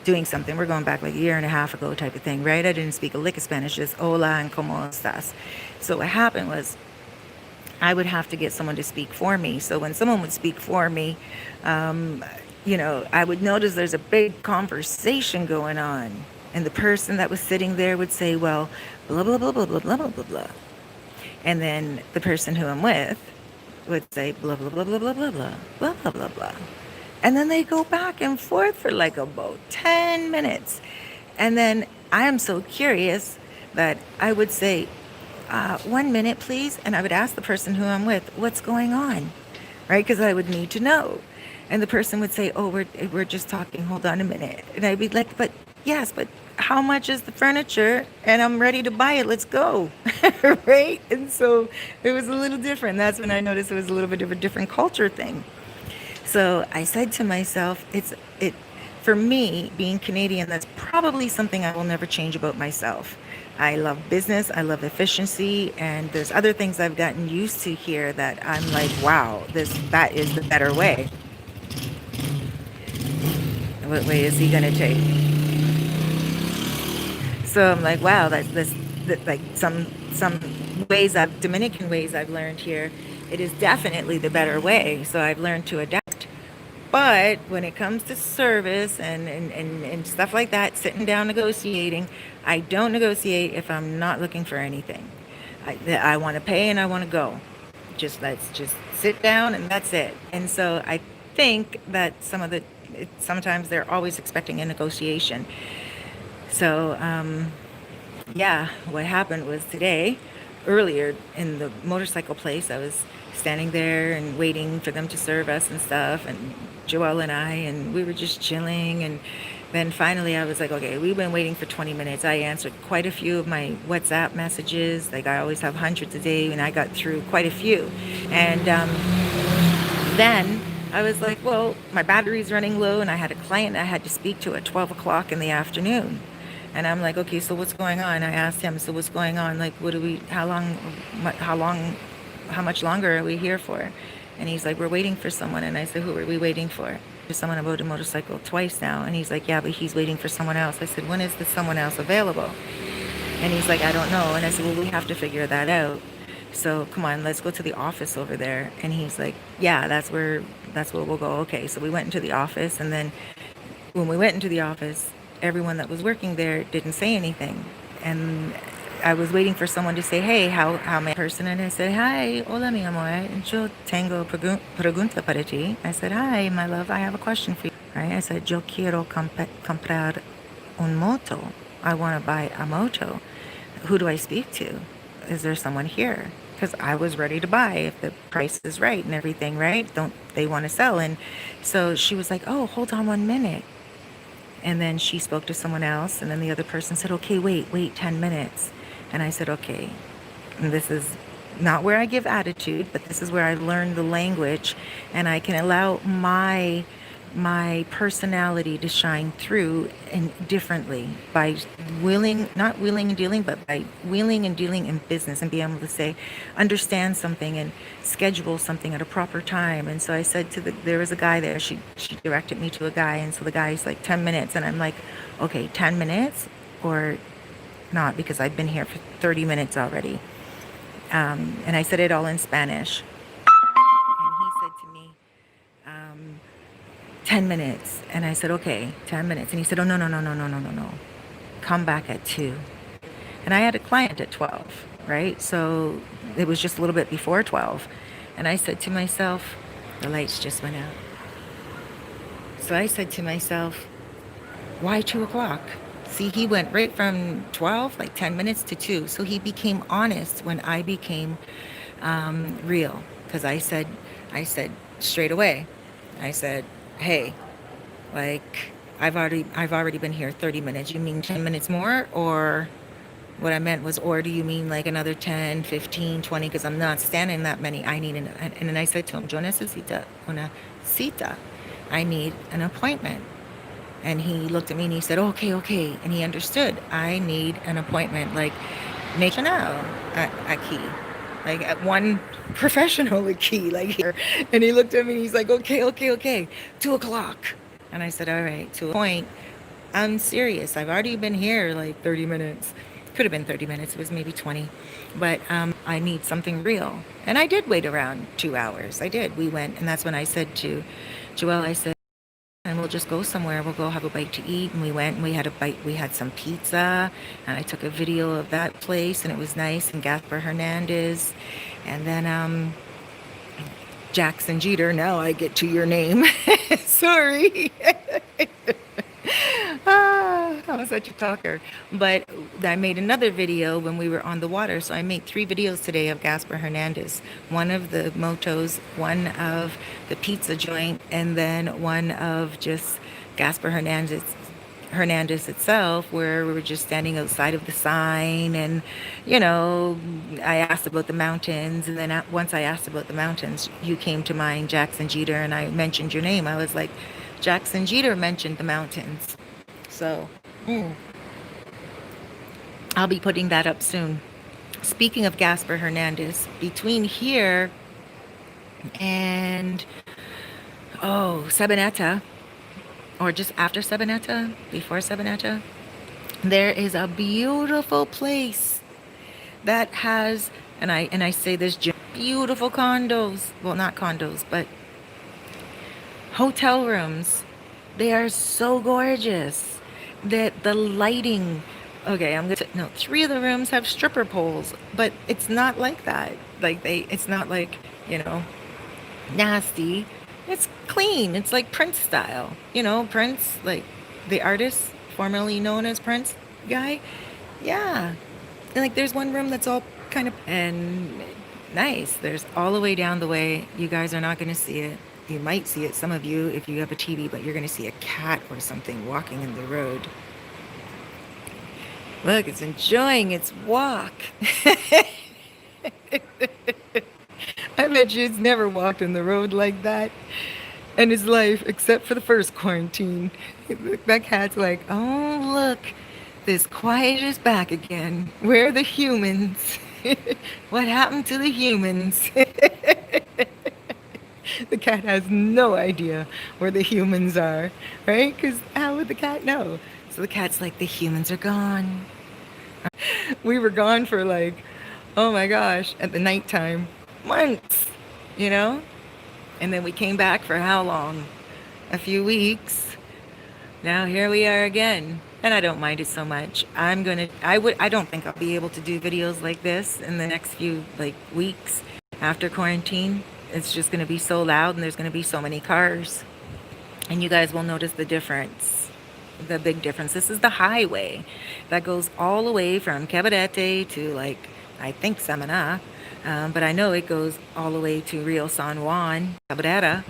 doing something. We're going back like a year and a half ago type of thing, right? I didn't speak a lick of Spanish, just hola and como estás. So what happened was I would have to get someone to speak for me. So when someone would speak for me, I would notice there's a big conversation going on. And the person that was sitting there would say, well, blah, blah, blah, blah, blah, blah, blah, blah, blah. And then the person who I'm with would say, blah, blah, blah, blah, blah, blah, blah, blah, blah, blah, blah. And then they go back and forth for like about 10 minutes. And then I am so curious that I would say, 1 minute, please. And I would ask the person who I'm with, what's going on? Right? Because I would need to know. And the person would say, oh, we're just talking. Hold on a minute. And I'd be like, but yes, but how much is the furniture? And I'm ready to buy it. Let's go. Right? And so it was a little different. That's when I noticed it was a little bit of a different culture thing. So I said to myself, for me, being Canadian, that's probably something I will never change about myself. I love business. I love efficiency. And there's other things I've gotten used to here that I'm like, wow, that is the better way. What way is he going to take? So I'm like, wow, that's like some ways Dominican ways I've learned here. It is definitely the better way. So I've learned to adapt. But when it comes to service and stuff like that, sitting down negotiating, I don't negotiate if I'm not looking for anything. I want to pay and I want to go. Let's just sit down and that's it. And so I think that sometimes they're always expecting a negotiation. So, what happened was today, earlier in the motorcycle place, I was standing there and waiting for them to serve us and stuff, and Joelle and we were just chilling. And then finally I was like, okay, we've been waiting for 20 minutes. I answered quite a few of my WhatsApp messages. Like I always have hundreds a day, and I got through quite a few. And then I was like, well, my battery's running low, and I had a client I had to speak to at 12 o'clock in the afternoon. And I'm like, okay, so what's going on? I asked him, so what's going on? Like, how much longer are we here for? And he's like, we're waiting for someone. And I said, who are we waiting for? There's someone about a motorcycle twice now. And he's like, yeah, but he's waiting for someone else. I said, when is the someone else available? And he's like, I don't know. And I said, well, we have to figure that out. So come on, let's go to the office over there. And he's like, yeah, that's where we'll go. Okay. So we went into the office, and then when we went into the office, everyone that was working there didn't say anything. And I was waiting for someone to say, hey, how may I person? And I said, hi, hola mi amor, yo tengo pregunta para ti. I said, hi, my love, I have a question for you. Right? I said, yo quiero comprar un moto. I want to buy a moto. Who do I speak to? Is there someone here? Because I was ready to buy if the price is right and everything, right? Don't they want to sell? And so she was like, oh, hold on 1 minute. And then she spoke to someone else, and then the other person said, okay, wait 10 minutes. And I said, okay, and this is not where I give attitude, but this is where I learn the language, and I can allow my personality to shine through and differently by not wheeling and dealing, but by wheeling and dealing in business and being able to say, understand something and schedule something at a proper time. And so I said there was a guy there, she directed me to a guy. And so the guy's like 10 minutes. And I'm like, okay, 10 minutes or not, because I've been here for 30 minutes already. And I said it all in Spanish. And he said to me, 10 minutes. And I said, okay, 10 minutes. And he said, oh, no, no, no, no, no, no, no, no. Come back at 2. And I had a client at 12, right? So it was just a little bit before 12. And I said to myself, the lights just went out. So I said to myself, why 2 o'clock? See, he went right from 12, like 10 minutes to 2. So he became honest when I became real. Because I said straight away, I said, hey, like I've already been here 30 minutes. You mean 10 minutes more? Or what I meant was, or do you mean like another 10, 15, 20? Because I'm not standing that many. I need and then I said to him, yo necesito una cita. I need an appointment. And he looked at me and he said, okay, okay. And he understood. I need an appointment. Like, national aquí. Like, at one professional aquí. Like, here. And he looked at me and he's like, okay, okay, okay. 2 o'clock. And I said, all right, to a point. I'm serious. I've already been here like 30 minutes. Could have been 30 minutes. It was maybe 20. But I need something real. And I did wait around 2 hours. I did. We went. And that's when I said to Joelle, I said, and we'll just go somewhere. We'll go have a bite to eat. And we went and we had a bite. We had some pizza. And I took a video of that place. And it was nice. And Gaspar Hernandez. And then Jackson Jeter. Now I get to your name. Sorry. I'm such a talker. But I made another video when we were on the water. So I made 3 videos today of Gaspar Hernandez. One of the motos, one of the pizza joint, and then one of just Gaspar Hernandez itself, where we were just standing outside of the sign. And I asked about the mountains, and then once I asked about the mountains, you came to mind, Jackson Jeter, and I mentioned your name. I was like, Jackson Jeter mentioned the mountains. So I'll be putting that up soon. Speaking of Gaspar Hernandez, between here and Sabaneta, or just after Sabaneta, before Sabaneta, there is a beautiful place that has, and I say this, beautiful condos. Well, not condos, but hotel rooms. They are so gorgeous that the lighting, okay, I'm gonna no, 3 of the rooms have stripper poles, but it's not like that. Like it's not like, nasty. It's clean. It's like Prince style. Prince, like the artist formerly known as Prince guy. Yeah. And like there's one room that's all kind of and nice. There's all the way down the way. You guys are not going to see it. You might see it, some of you, if you have a TV, but you're going to see a cat or something walking in the road. Look, it's enjoying its walk. I bet you it's never walked in the road like that in his life, except for the first quarantine. That cat's like, oh, look, this quiet is back again. Where are the humans? What happened to the humans? The cat has no idea where the humans are, right? Because how would the cat know? So the cat's like, the humans are gone. We were gone for like, oh my gosh, at the nighttime, months, you know? And then we came back for how long? A few weeks. Now here we are again. And I don't mind it so much. I don't think I'll be able to do videos like this in the next few like weeks after quarantine. It's just going to be so loud and there's going to be so many cars. And you guys will notice the difference, the big difference. This is the highway that goes all the way from Cabarete to like, I think Samana, but I know it goes all the way to Rio San Juan, Cabarete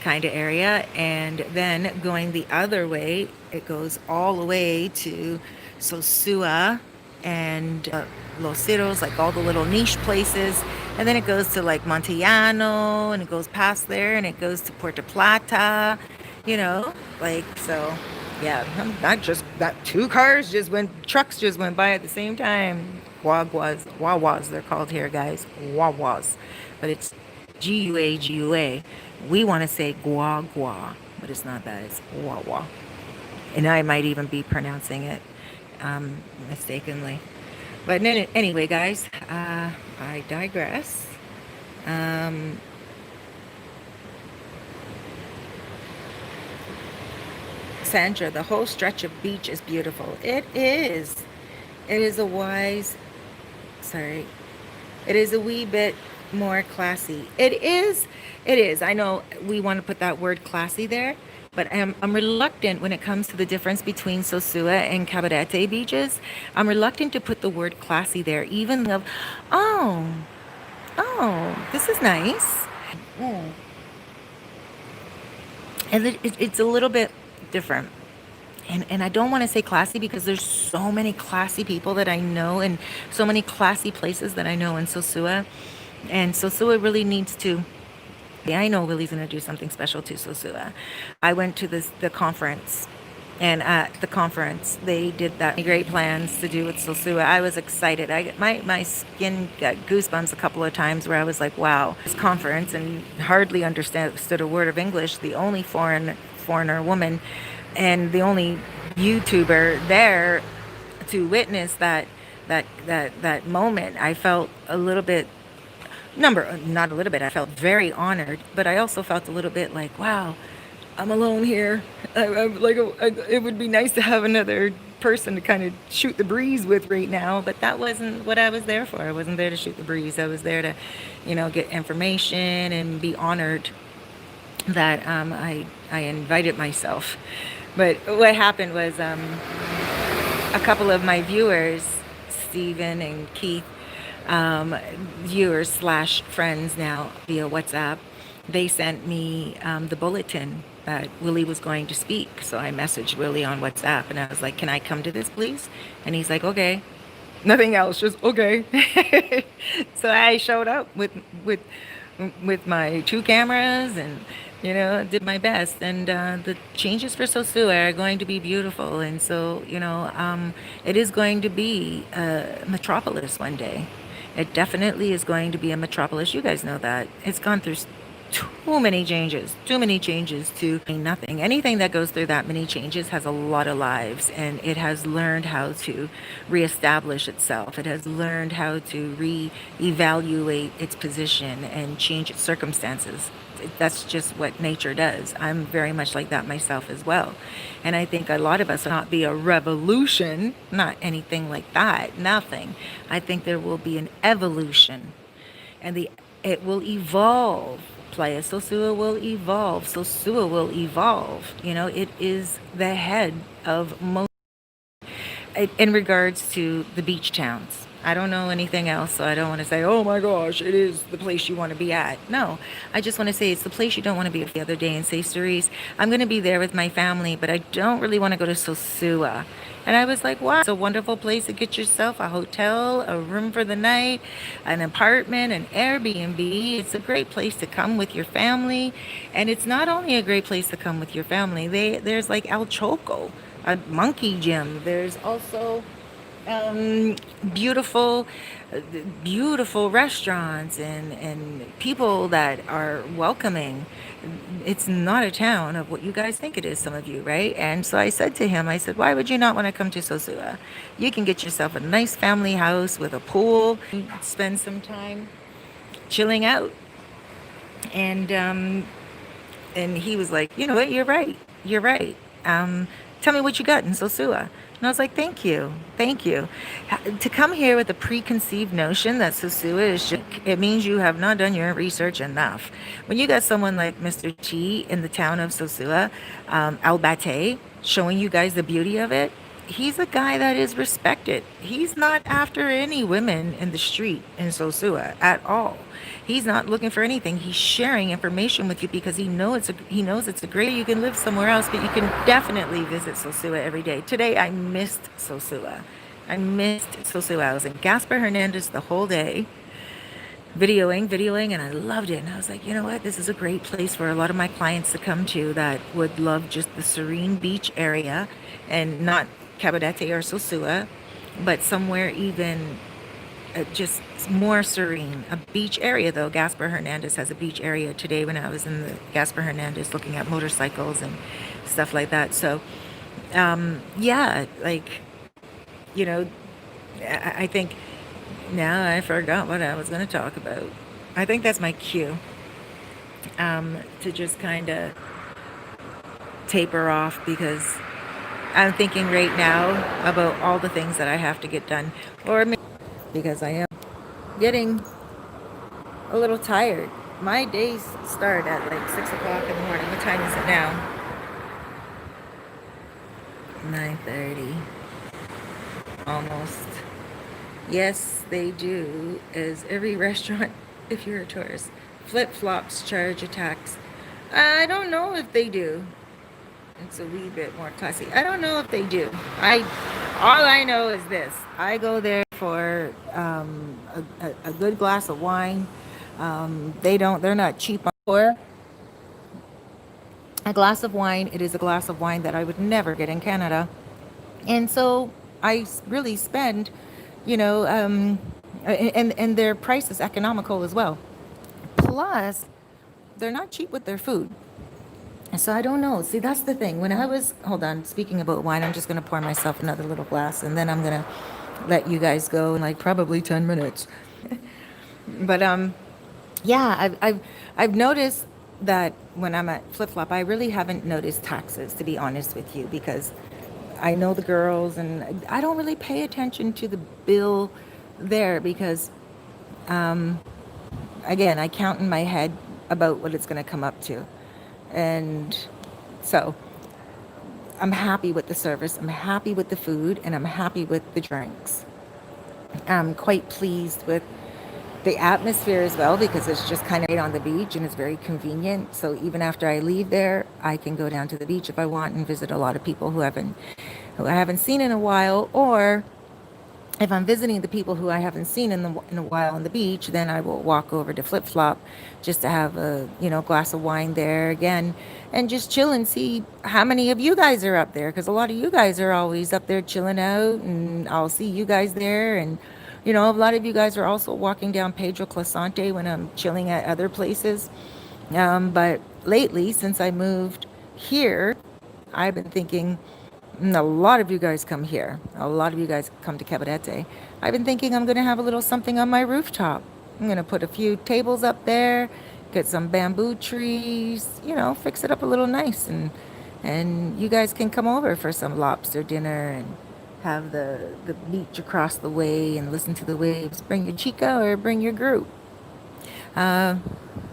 kind of area. And then going the other way, it goes all the way to Sosua and Los Ciros, like all the little niche places. And then it goes to like Montellano and it goes past there and it goes to Puerto Plata, you know, like, so yeah, not just that trucks just went by at the same time. Wawas, they're called here, guys. Wawas. But it's Gua, Gua. We want to say gua gua, but it's not that, it's wawa. And I might even be pronouncing it mistakenly. But anyway, guys, I digress. Sandra, the whole stretch of beach is beautiful. It is. It is a wise, sorry, it is a wee bit more classy. It is. It is. I know we want to put that word classy there, but I'm reluctant when it comes to the difference between Sosua and Cabarete beaches. I'm reluctant to put the word classy there, even though, oh, oh, this is nice. Mm. And it's a little bit different. And I don't want to say classy because there's so many classy people that I know and so many classy places that I know in Sosua. And Sosua really needs to, yeah, I know Willie's going to do something special to Sosua. I went to the conference, and at the conference, they did that great plans to do with Sosua. I was excited. My skin got goosebumps a couple of times where I was like, wow, this conference, and hardly understood a word of English. The only foreigner woman and the only YouTuber there to witness that moment. I felt a little bit, not a little bit, I felt very honored, but I also felt a little bit like, wow, I'm alone here. It would be nice to have another person to kind of shoot the breeze with right now, but that wasn't what I was there for. I wasn't there to shoot the breeze. I was there to, get information and be honored that I invited myself. But what happened was a couple of my viewers, Stephen and Keith, viewers slash friends now via WhatsApp, they sent me the bulletin that Willie was going to speak. So I messaged Willie on WhatsApp and I was like, can I come to this, please? And he's like, okay. Nothing else, just okay. So I showed up with my 2 cameras and did my best. And the changes for Sosua are going to be beautiful. And so, it is going to be a metropolis one day. It definitely is going to be a metropolis. You guys know that. It's gone through too many changes to nothing. Anything that goes through that many changes has a lot of lives, and it has learned how to reestablish itself. It has learned how to reevaluate its position and change its circumstances. That's just what nature does. I'm very much like that myself as well. And I think a lot of us will not be a revolution, not anything like that, nothing. I think there will be an evolution, and it will evolve. Playa Sosua will evolve. Sosua will evolve. It is the head of most in regards to the beach towns. I don't know anything else, so I don't want to say, oh my gosh, it is the place you want to be at. No, I just want to say it's the place you don't want to be at the other day and say, Cerise, I'm going to be there with my family, but I don't really want to go to Sosua. And I was like, wow, it's a wonderful place to get yourself a hotel, a room for the night, an apartment, an Airbnb. It's a great place to come with your family. And it's not only a great place to come with your family, there's like El Choco, a monkey gym. There's also um, beautiful, beautiful restaurants and people that are welcoming. It's not a town of what you guys think it is, some of you, right? And so I said to him, I said, why would you not want to come to Sosua? You can get yourself a nice family house with a pool, spend some time chilling out. And and he was like, you know what, you're right. You're right. Tell me what you got in Sosua. And I was like, thank you. Thank you. To come here with a preconceived notion that Sosua is just, it means you have not done your research enough. When you got someone like Mr. T in the town of Sosua, Albate, showing you guys the beauty of it, he's a guy that is respected. He's not after any women in the street in Sosua at all. He's not looking for anything. He's sharing information with you because he knows it's a great. You can live somewhere else, but you can definitely visit Sosua every day. Today I missed Sosua. I missed Sosua. I was in Gaspar Hernandez the whole day, videoing, and I loved it. And I was like, you know what? This is a great place for a lot of my clients to come to that would love just the serene beach area and not Cabarete or Sosua, but somewhere even just more serene. A beach area, though. Gaspar Hernandez has a beach area today when I was in the Gaspar Hernandez looking at motorcycles and stuff like that. So, yeah, like, you know, I think now I forgot what I was going to talk about. I think that's my cue to just kind of taper off because I'm thinking right now about all the things that I have to get done, or because I am getting a little tired. My days start at like 6 o'clock in the morning. What time is it now? 9:30, almost. Yes, they do, as every restaurant, if you're a tourist, flip-flops charge a tax. I don't know if they do. It's a wee bit more classy. I don't know if they do. All I know is this. I go there for a good glass of wine. They're not cheap for a glass of wine. It is a glass of wine that I would never get in Canada. And so I really spend, you know, and their price is economical as well. Plus, they're not cheap with their food. So I don't know. See, that's the thing. When I was, hold on, speaking about wine, I'm just going to pour myself another little glass and then I'm going to let you guys go in like probably 10 minutes. But yeah, I've noticed that when I'm at Flip Flop, I really haven't noticed taxes, to be honest with you, because I know the girls and I don't really pay attention to the bill there because again, I count in my head about what it's going to come up to. And so I'm happy with the service, I'm happy with the food, and I'm happy with the drinks. I'm quite pleased with the atmosphere as well because it's just kind of right on the beach and it's very convenient. So even after I leave there, I can go down to the beach if I want and visit a lot of people who I haven't seen in a while, or if I'm visiting the people who I haven't seen in a while on the beach, then I will walk over to Flip Flop just to have a glass of wine there again and just chill and see how many of you guys are up there, because a lot of you guys are always up there chilling out and I'll see you guys there. And a lot of you guys are also walking down Pedro Clasante when I'm chilling at other places. But lately, since I moved here, I've been thinking, and a lot of you guys come here. A lot of you guys come to Cabarete. I've been thinking I'm going to have a little something on my rooftop. I'm going to put a few tables up there, get some bamboo trees, fix it up a little nice. And you guys can come over for some lobster dinner and have the beach across the way and listen to the waves. Bring your chica or bring your group. I'm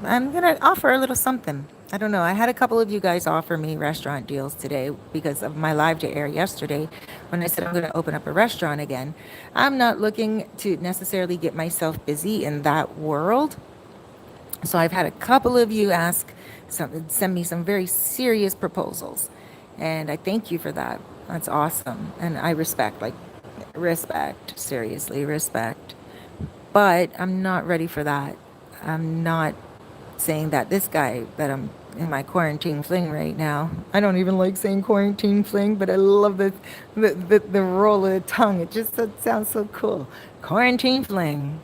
going to offer a little something. I don't know. I had a couple of you guys offer me restaurant deals today because of my live to air yesterday when I said I'm going to open up a restaurant again. I'm not looking to necessarily get myself busy in that world. So I've had a couple of you send me some very serious proposals. And I thank you for that. That's awesome. And I respect, seriously, respect. But I'm not ready for that. I'm not saying that this guy that I'm in my quarantine fling right now. I don't even like saying quarantine fling, but I love the roll of the tongue. It just sounds so cool. Quarantine fling.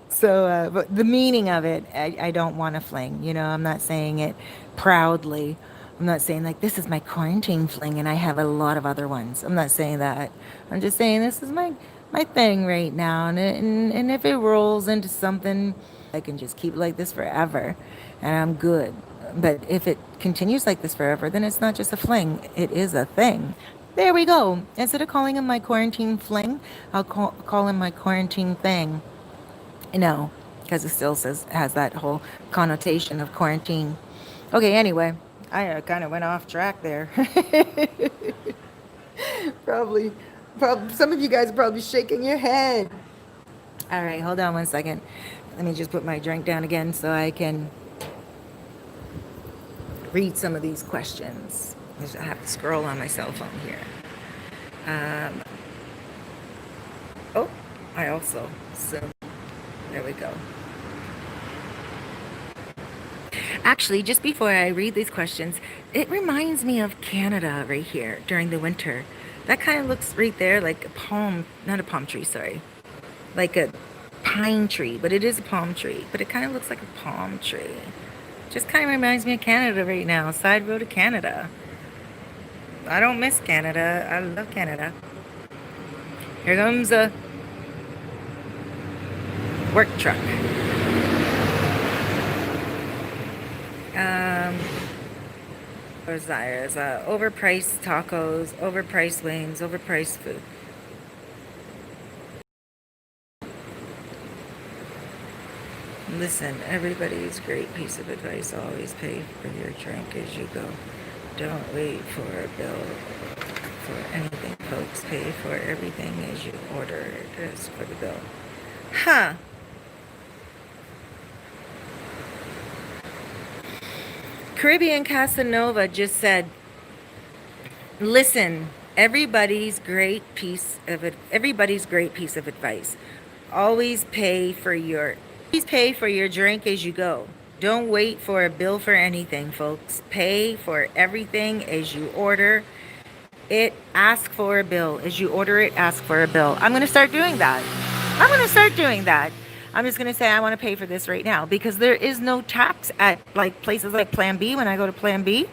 So, but the meaning of it, I don't want to fling. You know, I'm not saying it proudly. I'm not saying like this is my quarantine fling and I have a lot of other ones. I'm not saying that. I'm just saying this is my thing right now. And if it rolls into something, I can just keep it like this forever, and I'm good. But if it continues like this forever, then it's not just a fling. It is a thing. There we go. Instead of calling him my quarantine fling, I'll call him my quarantine thing. No, because it still has that whole connotation of quarantine. Okay, anyway, I kind of went off track there. probably, probably some of you guys are probably shaking your head. All right, hold on one second. Let me just put my drink down again so I can read some of these questions. I have to scroll on my cell phone here. Um, oh, I also, so there we go. Actually, just before I read these questions, it reminds me of Canada right here during the winter. That kind of looks right there like a palm, not a palm tree, sorry, like a pine tree, but it is a palm tree, but it kind of looks like a palm tree. Just kind of reminds me of Canada right now, side road to Canada. I don't miss Canada. I love Canada. Here comes a work truck. Desires, overpriced tacos, overpriced wings, overpriced food. Listen, everybody's great piece of advice. Always pay for your drink as you go. Don't wait for a bill for anything, folks. Pay for everything as you order just for the bill. Huh. Caribbean Casanova just said, listen, everybody's great piece of advice. Always pay for your drink as you go. Don't wait for a bill for anything, folks. Pay for everything as you order it. Ask for a bill as you order it. Ask for a bill. I'm going to start doing that. I'm just going to say I want to pay for this right now because there is no tax at like places like Plan B. When I go to Plan B,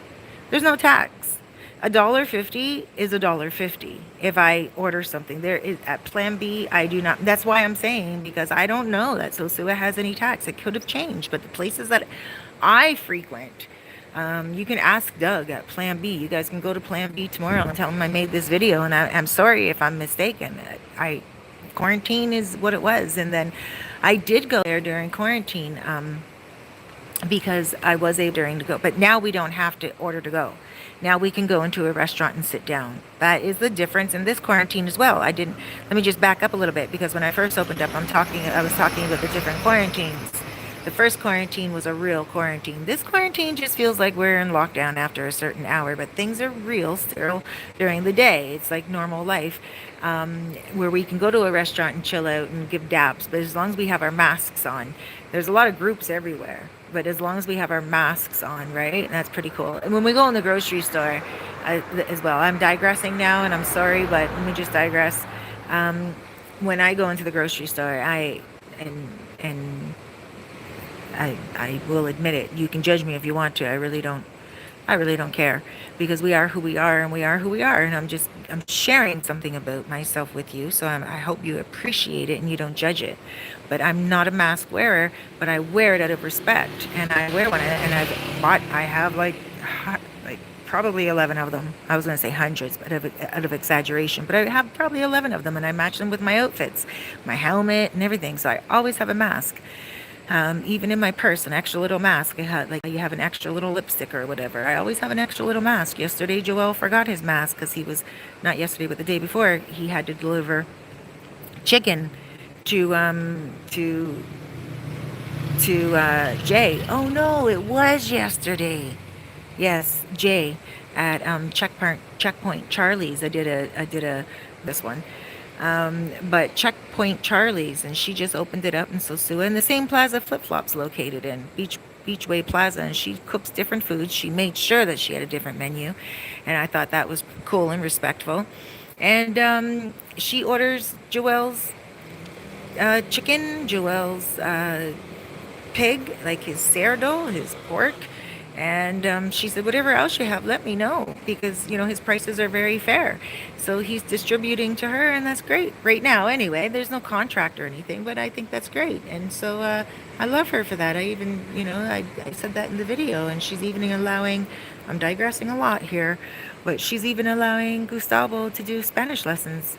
there's no tax. $1.50 is $1.50 if I order something. There is at Plan B, I do not. That's why I'm saying, because I don't know that Sosua has any tax. It could have changed, but the places that I frequent, you can ask Doug at Plan B. You guys can go to Plan B tomorrow and tell him I made this video, and I'm sorry if I'm mistaken. Quarantine is what it was, and then I did go there during quarantine because I was able to go. But now we don't have to order to go. Now we can go into a restaurant and sit down. That is the difference in this quarantine as well. Let me just back up a little bit because when I first opened up, I was talking about the different quarantines. The first quarantine was a real quarantine. This quarantine just feels like we're in lockdown after a certain hour, but things are real still during the day. It's like normal life, where we can go to a restaurant and chill out and give dabs, but as long as we have our masks on. There's a lot of groups everywhere, but as long as we have our masks on, right? And that's pretty cool. And when we go in the grocery store as well, I'm digressing now and I'm sorry, but let me just digress. When I go into the grocery store, I will admit it. You can judge me if you want to. I really don't care because we are who we are and we are who we are. And I'm sharing something about myself with you. So I hope you appreciate it and you don't judge it. But I'm not a mask wearer, but I wear it out of respect. And I wear one and I have like probably 11 of them. I was going to say hundreds, but out of exaggeration. But I have probably 11 of them and I match them with my outfits, my helmet and everything. So I always have a mask. Even in my purse, an extra little mask. I had like you have an extra little lipstick or whatever. I always have an extra little mask. Yesterday, Joel forgot his mask because he was not yesterday, but the day before he had to deliver chicken to Jay. Oh no, it was yesterday. Yes, Jay at Checkpoint Charlie's. I did a this one. But Checkpoint Charlie's, and she just opened it up in Sosua, in the same plaza Flip Flops located in, Beachway Plaza, and she cooks different foods. She made sure that she had a different menu, and I thought that was cool and respectful. And she orders Joel's chicken, Joel's pig, like his cerdo, his pork. And she said, whatever else you have, let me know, because, you know, his prices are very fair. So he's distributing to her, and that's great right now. Anyway, there's no contract or anything, but I think that's great. And so I love her for that. I even, you know, I said that in the video, and she's even allowing, I'm digressing a lot here, but she's even allowing Gustavo to do Spanish lessons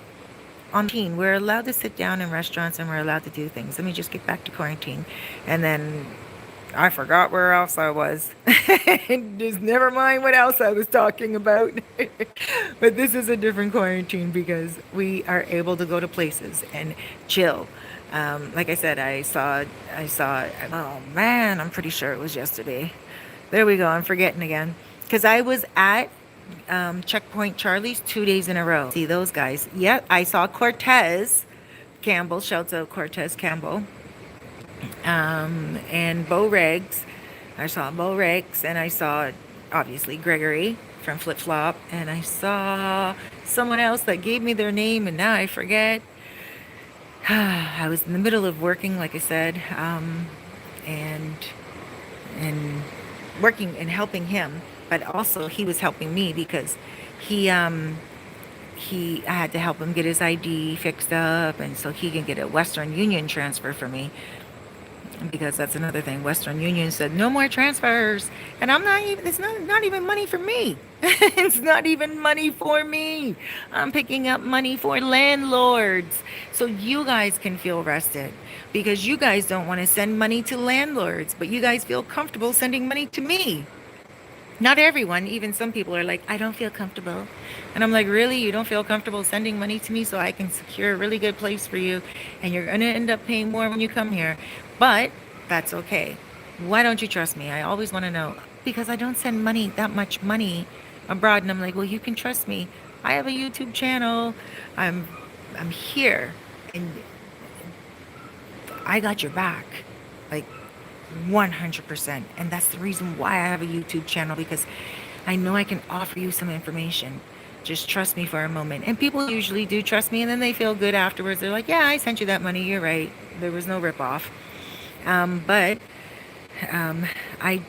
on quarantine. We're allowed to sit down in restaurants and we're allowed to do things. Let me just get back to quarantine. And then I forgot where else I was. Just never mind what else I was talking about. But this is a different quarantine because we are able to go to places and chill. Like I said, oh man, I'm pretty sure it was yesterday. There we go. I'm forgetting again. Because I was at Checkpoint Charlie's 2 days in a row. See those guys? Yeah, I saw Cortez Campbell. Shouts out Cortez Campbell. And Bo Riggs. I saw Bo Riggs, and I saw obviously Gregory from Flip Flop, and I saw someone else that gave me their name, and now I forget. I was in the middle of working, like I said, and and working and helping him, but also he was helping me because he I had to help him get his ID fixed up, and so he can get a Western Union transfer for me, because that's another thing. Western Union said no more transfers, and I'm not even, it's not even money for me. It's not even money for me. I'm picking up money for landlords, so you guys can feel rested, because you guys don't want to send money to landlords, but you guys feel comfortable sending money to me. Not everyone, even some people are like, I don't feel comfortable. And I'm like, really? You don't feel comfortable sending money to me so I can secure a really good place for you? And you're going to end up paying more when you come here. But that's okay. Why don't you trust me? I always want to know, because I don't send money, that much money abroad. And I'm like, well, you can trust me. I have a YouTube channel. I'm here, and I got your back. Like, 100%. And that's the reason why I have a YouTube channel, because I know I can offer you some information. Just trust me for a moment. And people usually do trust me, and then they feel good afterwards. They're like, yeah, I sent you that money. You're right. There was no ripoff. But I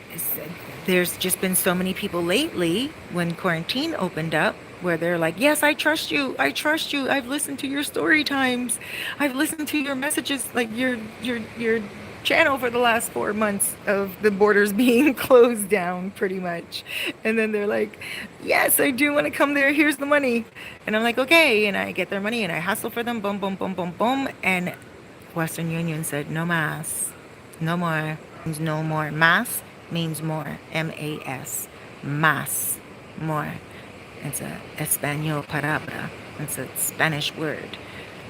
there's just been so many people lately when quarantine opened up where they're like, yes, I trust you. I trust you. I've listened to your story times. I've listened to your messages, like your channel for the last 4 months of the borders being closed down, pretty much. And then they're like, yes, I do want to come there. Here's the money. And I'm like, okay. And I get their money and I hustle for them. Boom, boom, boom, boom, boom. And Western Union said, no mas. No more means no more. Mas means more. M-A-S. Mas. More. It's a Espanol palabra. It's a Spanish word.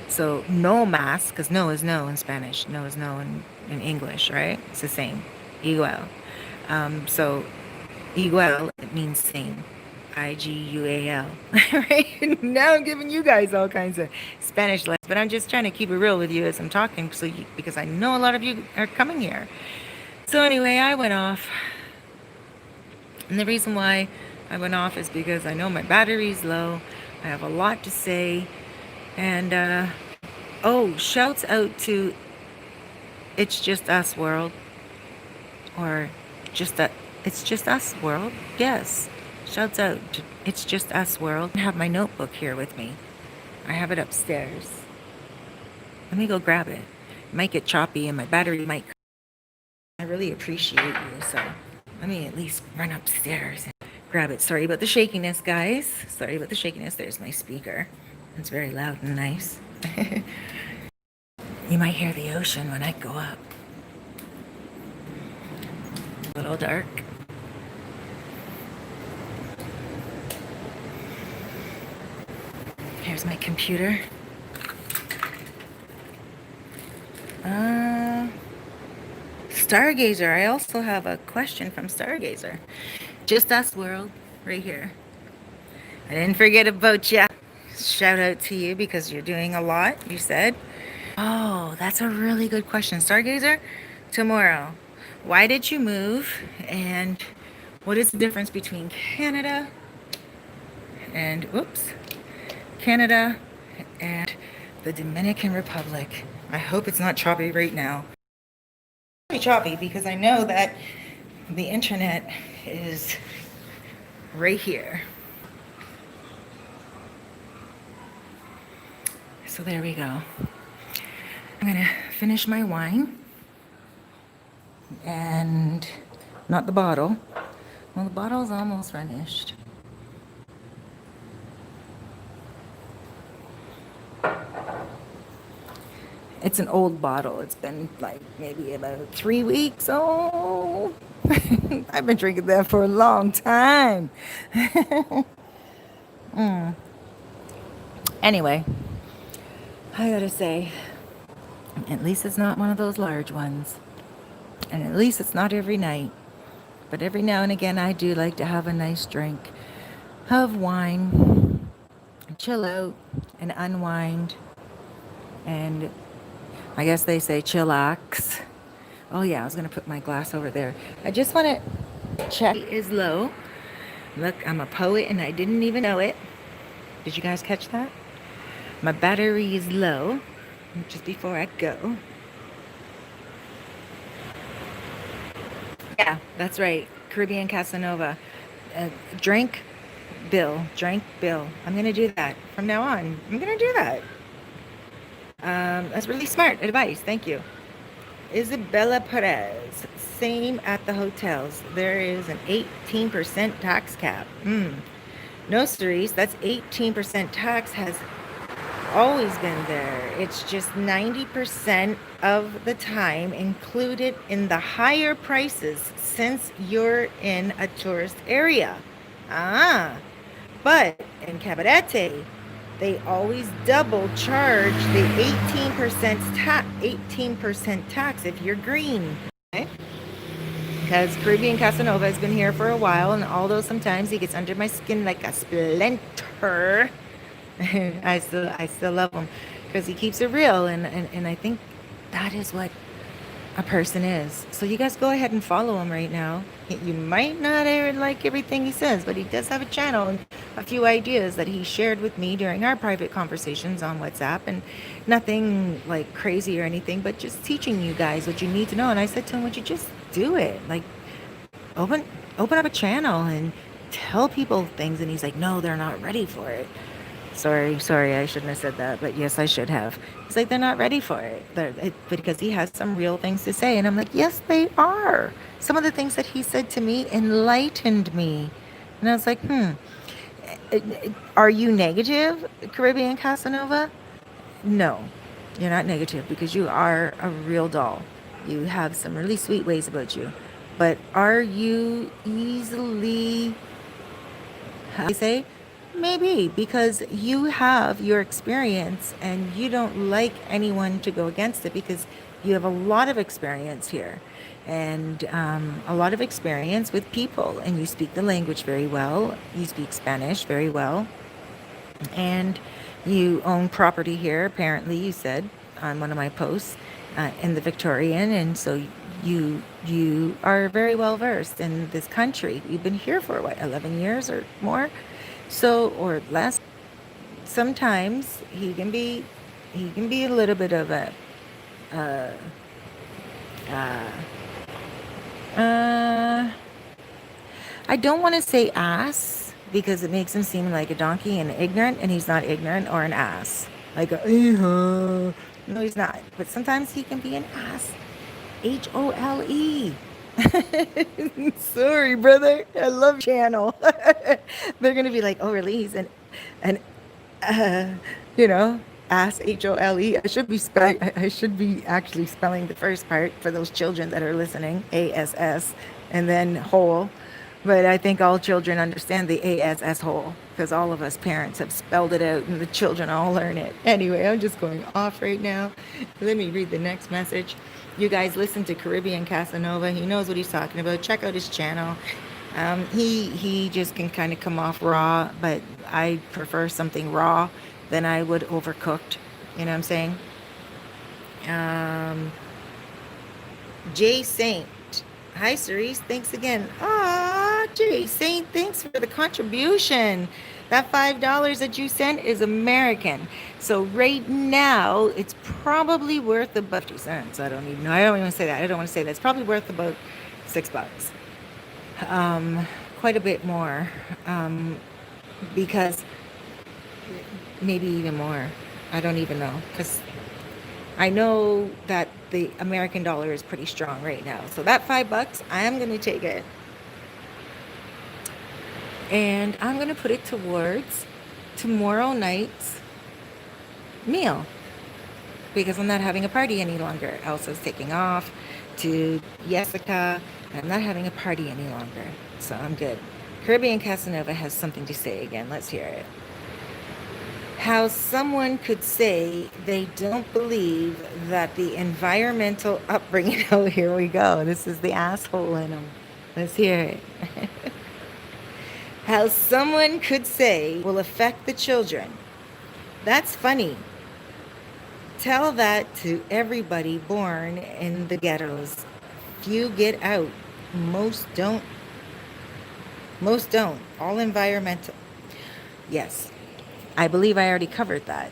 So no mas, because no is no in Spanish. No is no in English, right? It's the same. Igual. So igual, it means same. Igual. Right? Now I'm giving you guys all kinds of Spanish lessons, but I'm just trying to keep it real with you as I'm talking, because I know a lot of you are coming here. So anyway, I went off. And the reason why I went off is because I know my battery's low. I have a lot to say. And, shouts out to It's Just Us World. Or It's Just Us World. Yes. Shouts out to It's Just Us World. I have my notebook here with me. I have it upstairs. Let me go grab it. It might get choppy and my battery might. I really appreciate you, so let me at least run upstairs and grab it. Sorry about the shakiness, guys. Sorry about the shakiness. There's my speaker. It's very loud and nice. You might hear the ocean when I go up. A little dark. Here's my computer. Stargazer. I also have a question from Stargazer. Just Us World, right here. I didn't forget about ya. Shout out to you because you're doing a lot, you said. Oh, that's a really good question. Stargazer, tomorrow. Why did you move? And what is the difference between and, oops, Canada and the Dominican Republic? I hope it's not choppy right now. It's pretty choppy because I know that the internet is right here. So there we go. I'm gonna finish my wine and not the bottle. Well, the bottle's almost finished. It's an old bottle. It's been like maybe about 3 weeks old. I've been drinking that for a long time. Anyway, I gotta say, at least it's not one of those large ones. And at least it's not every night. But every now and again, I do like to have a nice drink of wine, chill out and unwind. And I guess they say chillax. Oh yeah, I was gonna put my glass over there. I just want to check is low. Look, I'm a poet and I didn't even know it. Did you guys catch that? My battery is low. Just before I go. Yeah, that's right. Caribbean Casanova. Drink Bill. Drink Bill. I'm gonna do that from now on. I'm gonna do that. That's really smart advice. Thank you. Isabella Perez. Same at the hotels. There is an 18% tax cap. No, Cerise, that's 18% tax has always been there. It's just 90% of the time included in the higher prices since you're in a tourist area. But in Cabarete, they always double charge the 18% tax if you're green. Okay? Because Caribbean Casanova has been here for a while, and although sometimes he gets under my skin like a splinter, I still love him because he keeps it real, and I think that is what a person is. So you guys go ahead and follow him right now. You might not like everything he says, but he does have a channel and a few ideas that he shared with me during our private conversations on WhatsApp, and nothing like crazy or anything, but just teaching you guys what you need to know. And I said to him, would you just do it? Like open up a channel and tell people things. And he's like, no, they're not ready for it. Sorry, I shouldn't have said that, but yes, I should have. He's like, they're not ready for it, because he has some real things to say. And I'm like, yes, they are. Some of the things that he said to me enlightened me. And I was like, are you negative, Caribbean Casanova? No, you're not negative because you are a real doll. You have some really sweet ways about you. But are you easily, how do you say? Maybe because you have your experience and you don't like anyone to go against it because you have a lot of experience here and a lot of experience with people, and you speak the language very well. You speak Spanish very well, and you own property here, apparently, you said on one of my posts in the Victorian, and so you are very well versed in this country. You've been here for what, 11 years or more? So, or less. Sometimes he can be a little bit of a uh, uh, uh, I don't want to say ass because it makes him seem like a donkey and ignorant, and he's not ignorant or an ass. Like no, he's not. But sometimes he can be an ass. HOLE. Sorry, brother. I love channel. They're gonna be like, oh, really? He's an uh, you know, ass HOLE. I should be actually spelling the first part for those children that are listening, ASS, and then whole. But I think all children understand the ASS whole because all of us parents have spelled it out and the children all learn it. Anyway, I'm just going off right now. Let me read the next message. You guys listen to Caribbean Casanova. He knows what he's talking about. Check out his channel. He just can kind of come off raw, but I prefer something raw than I would overcooked. You know what I'm saying? Jay Saint. Hi, Cerise. Thanks again. Ah, gee, saying thanks for the contribution. That $5 that you sent is American. So right now, it's probably worth about 50 cents. I don't even know. I don't even say that. I don't want to say that. It's probably worth about $6. Um, quite a bit more. Because maybe even more. I don't even know. Because I know that the American dollar is pretty strong right now. So that $5, I am going to take it and I'm going to put it towards tomorrow night's meal because I'm not having a party any longer. Elsa's taking off to Jessica, and I'm not having a party any longer. So I'm good. Caribbean Casanova has something to say again. Let's hear it. How someone could say they don't believe that the environmental upbringing. Oh, here we go. This is the asshole in them. Let's hear it. How someone could say will affect the children. That's funny. Tell that to everybody born in the ghettos. Few get out. Most don't. Most don't. All environmental. Yes. I believe I already covered that.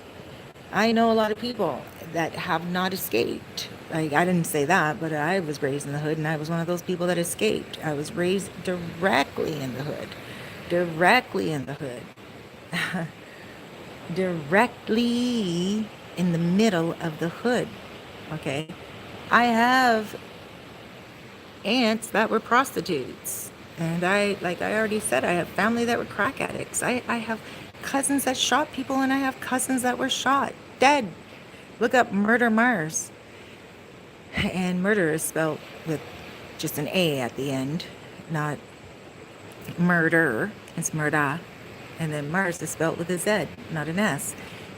I know a lot of people that have not escaped. Like, I didn't say that, but I was raised in the hood and I was one of those people that escaped. I was raised directly in the hood. Directly in the hood. Directly in the middle of the hood. Okay. I have aunts that were prostitutes. And like I already said, I have family that were crack addicts. I have cousins that shot people and I have cousins that were shot, dead. Look up Murder Mars. And murder is spelled with just an A at the end, not murder. It's murda. And then Mars is spelled with a Z, not an S.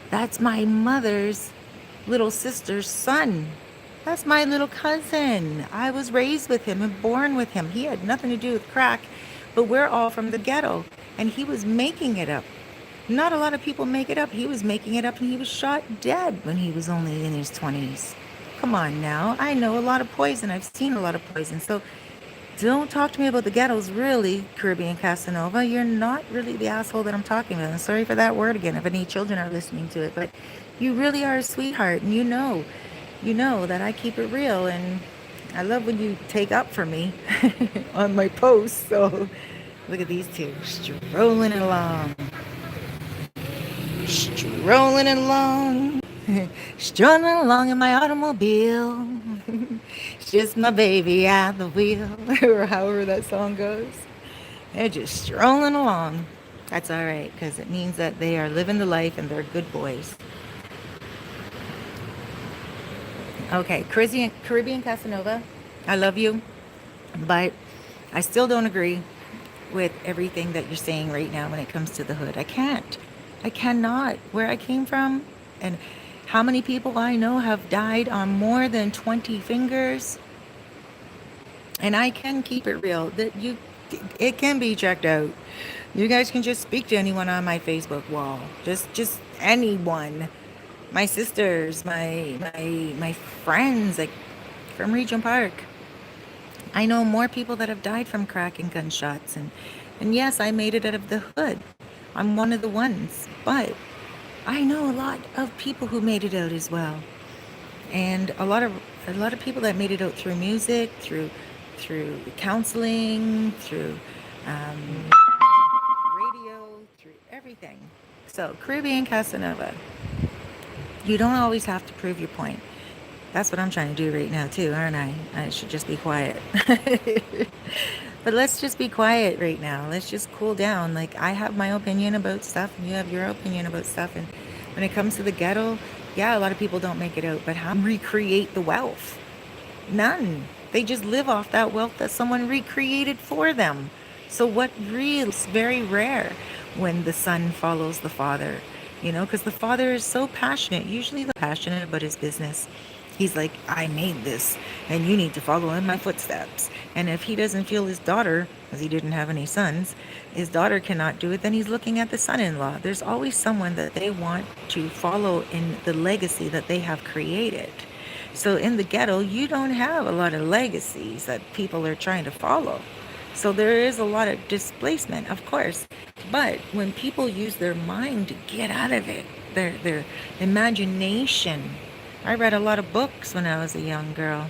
That's my mother's little sister's son. That's my little cousin. I was raised with him and born with him. He had nothing to do with crack, but we're all from the ghetto. And he was making it up. Not a lot of people make it up. He was making it up and he was shot dead when he was only in his 20s. Come on now. I know a lot of poison. I've seen a lot of poison. So don't talk to me about the ghettos, really, Caribbean Casanova. You're not really the asshole that I'm talking about. I'm sorry for that word again if any children are listening to it. But you really are a sweetheart. And you know that I keep it real. And I love when you take up for me on my posts. So look at these two strolling along. Strolling along. Strolling along in my automobile. It's just my baby at the wheel. Or however that song goes. They're just strolling along. That's all right, because it means that they are living the life and they're good boys. Okay, Caribbean Casanova, I love you, but I still don't agree with everything that you're saying right now when it comes to the hood. I can't. I cannot. Where I came from and how many people I know have died on more than 20 fingers. And I can keep it real. It can be checked out. You guys can just speak to anyone on my Facebook wall. Just anyone. My sisters, my friends, like from Regent Park. I know more people that have died from crack and gunshots. And yes, I made it out of the hood. I'm one of the ones. But I know a lot of people who made it out as well. And a lot of people that made it out through music, through counseling, through radio, through everything. So Caribbean Casanova, you don't always have to prove your point. That's what I'm trying to do right now too, aren't I? I should just be quiet. But let's just be quiet right now. Let's just cool down. Like, I have my opinion about stuff and you have your opinion about stuff. And when it comes to the ghetto, yeah, a lot of people don't make it out. But how recreate the wealth? None. They just live off that wealth that someone recreated for them. So what really is very rare when the son follows the father, because the father is so passionate, usually passionate about his business. He's like, I made this and you need to follow in my footsteps. And if he doesn't feel his daughter, because he didn't have any sons, his daughter cannot do it, then he's looking at the son-in-law. There's always someone that they want to follow in the legacy that they have created. So in the ghetto, you don't have a lot of legacies that people are trying to follow. So there is a lot of displacement, of course. But when people use their mind to get out of it, their imagination. I read a lot of books when I was a young girl,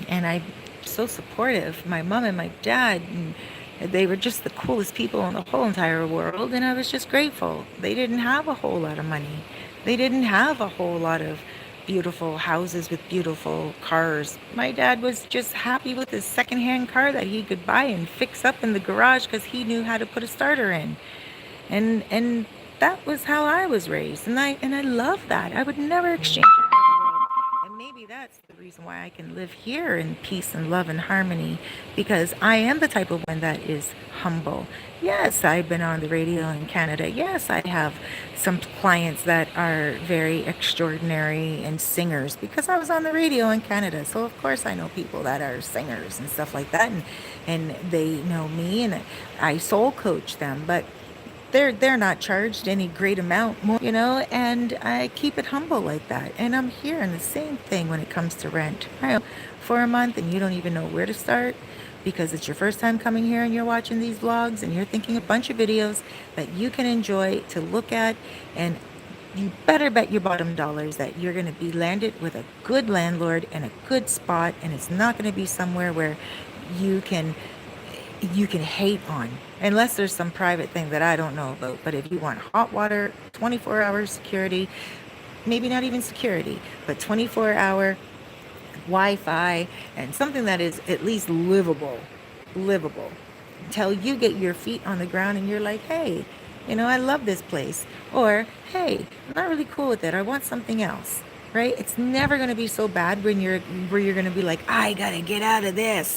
and I'm so supportive. My mom and my dad, and they were just the coolest people in the whole entire world, and I was just grateful. They didn't have a whole lot of money. They didn't have a whole lot of beautiful houses with beautiful cars. My dad was just happy with his secondhand car that he could buy and fix up in the garage because he knew how to put a starter in. And that was how I was raised, and I love that. I would never exchange it for the world. And maybe that's the reason why I can live here in peace and love and harmony, because I am the type of one that is humble. Yes, I've been on the radio in Canada. Yes, I have some clients that are very extraordinary and singers because I was on the radio in Canada. So of course I know people that are singers and stuff like that, and they know me, and I soul coach them, but they're not charged any great amount more, and I keep it humble like that. And I'm here in the same thing when it comes to rent. For a month and you don't even know where to start because it's your first time coming here and you're watching these vlogs and you're thinking a bunch of videos that you can enjoy to look at, and you better bet your bottom dollars that you're going to be landed with a good landlord and a good spot, and it's not going to be somewhere where you can you can hate on, unless there's some private thing that I don't know about. But if you want hot water, 24-hour security, maybe not even security, but 24-hour Wi-Fi, and something that is at least livable, until you get your feet on the ground and you're like, hey, I love this place, or hey, I'm not really cool with it, I want something else. Right? It's never going to be so bad when you're where you're going to be like, I gotta get out of this.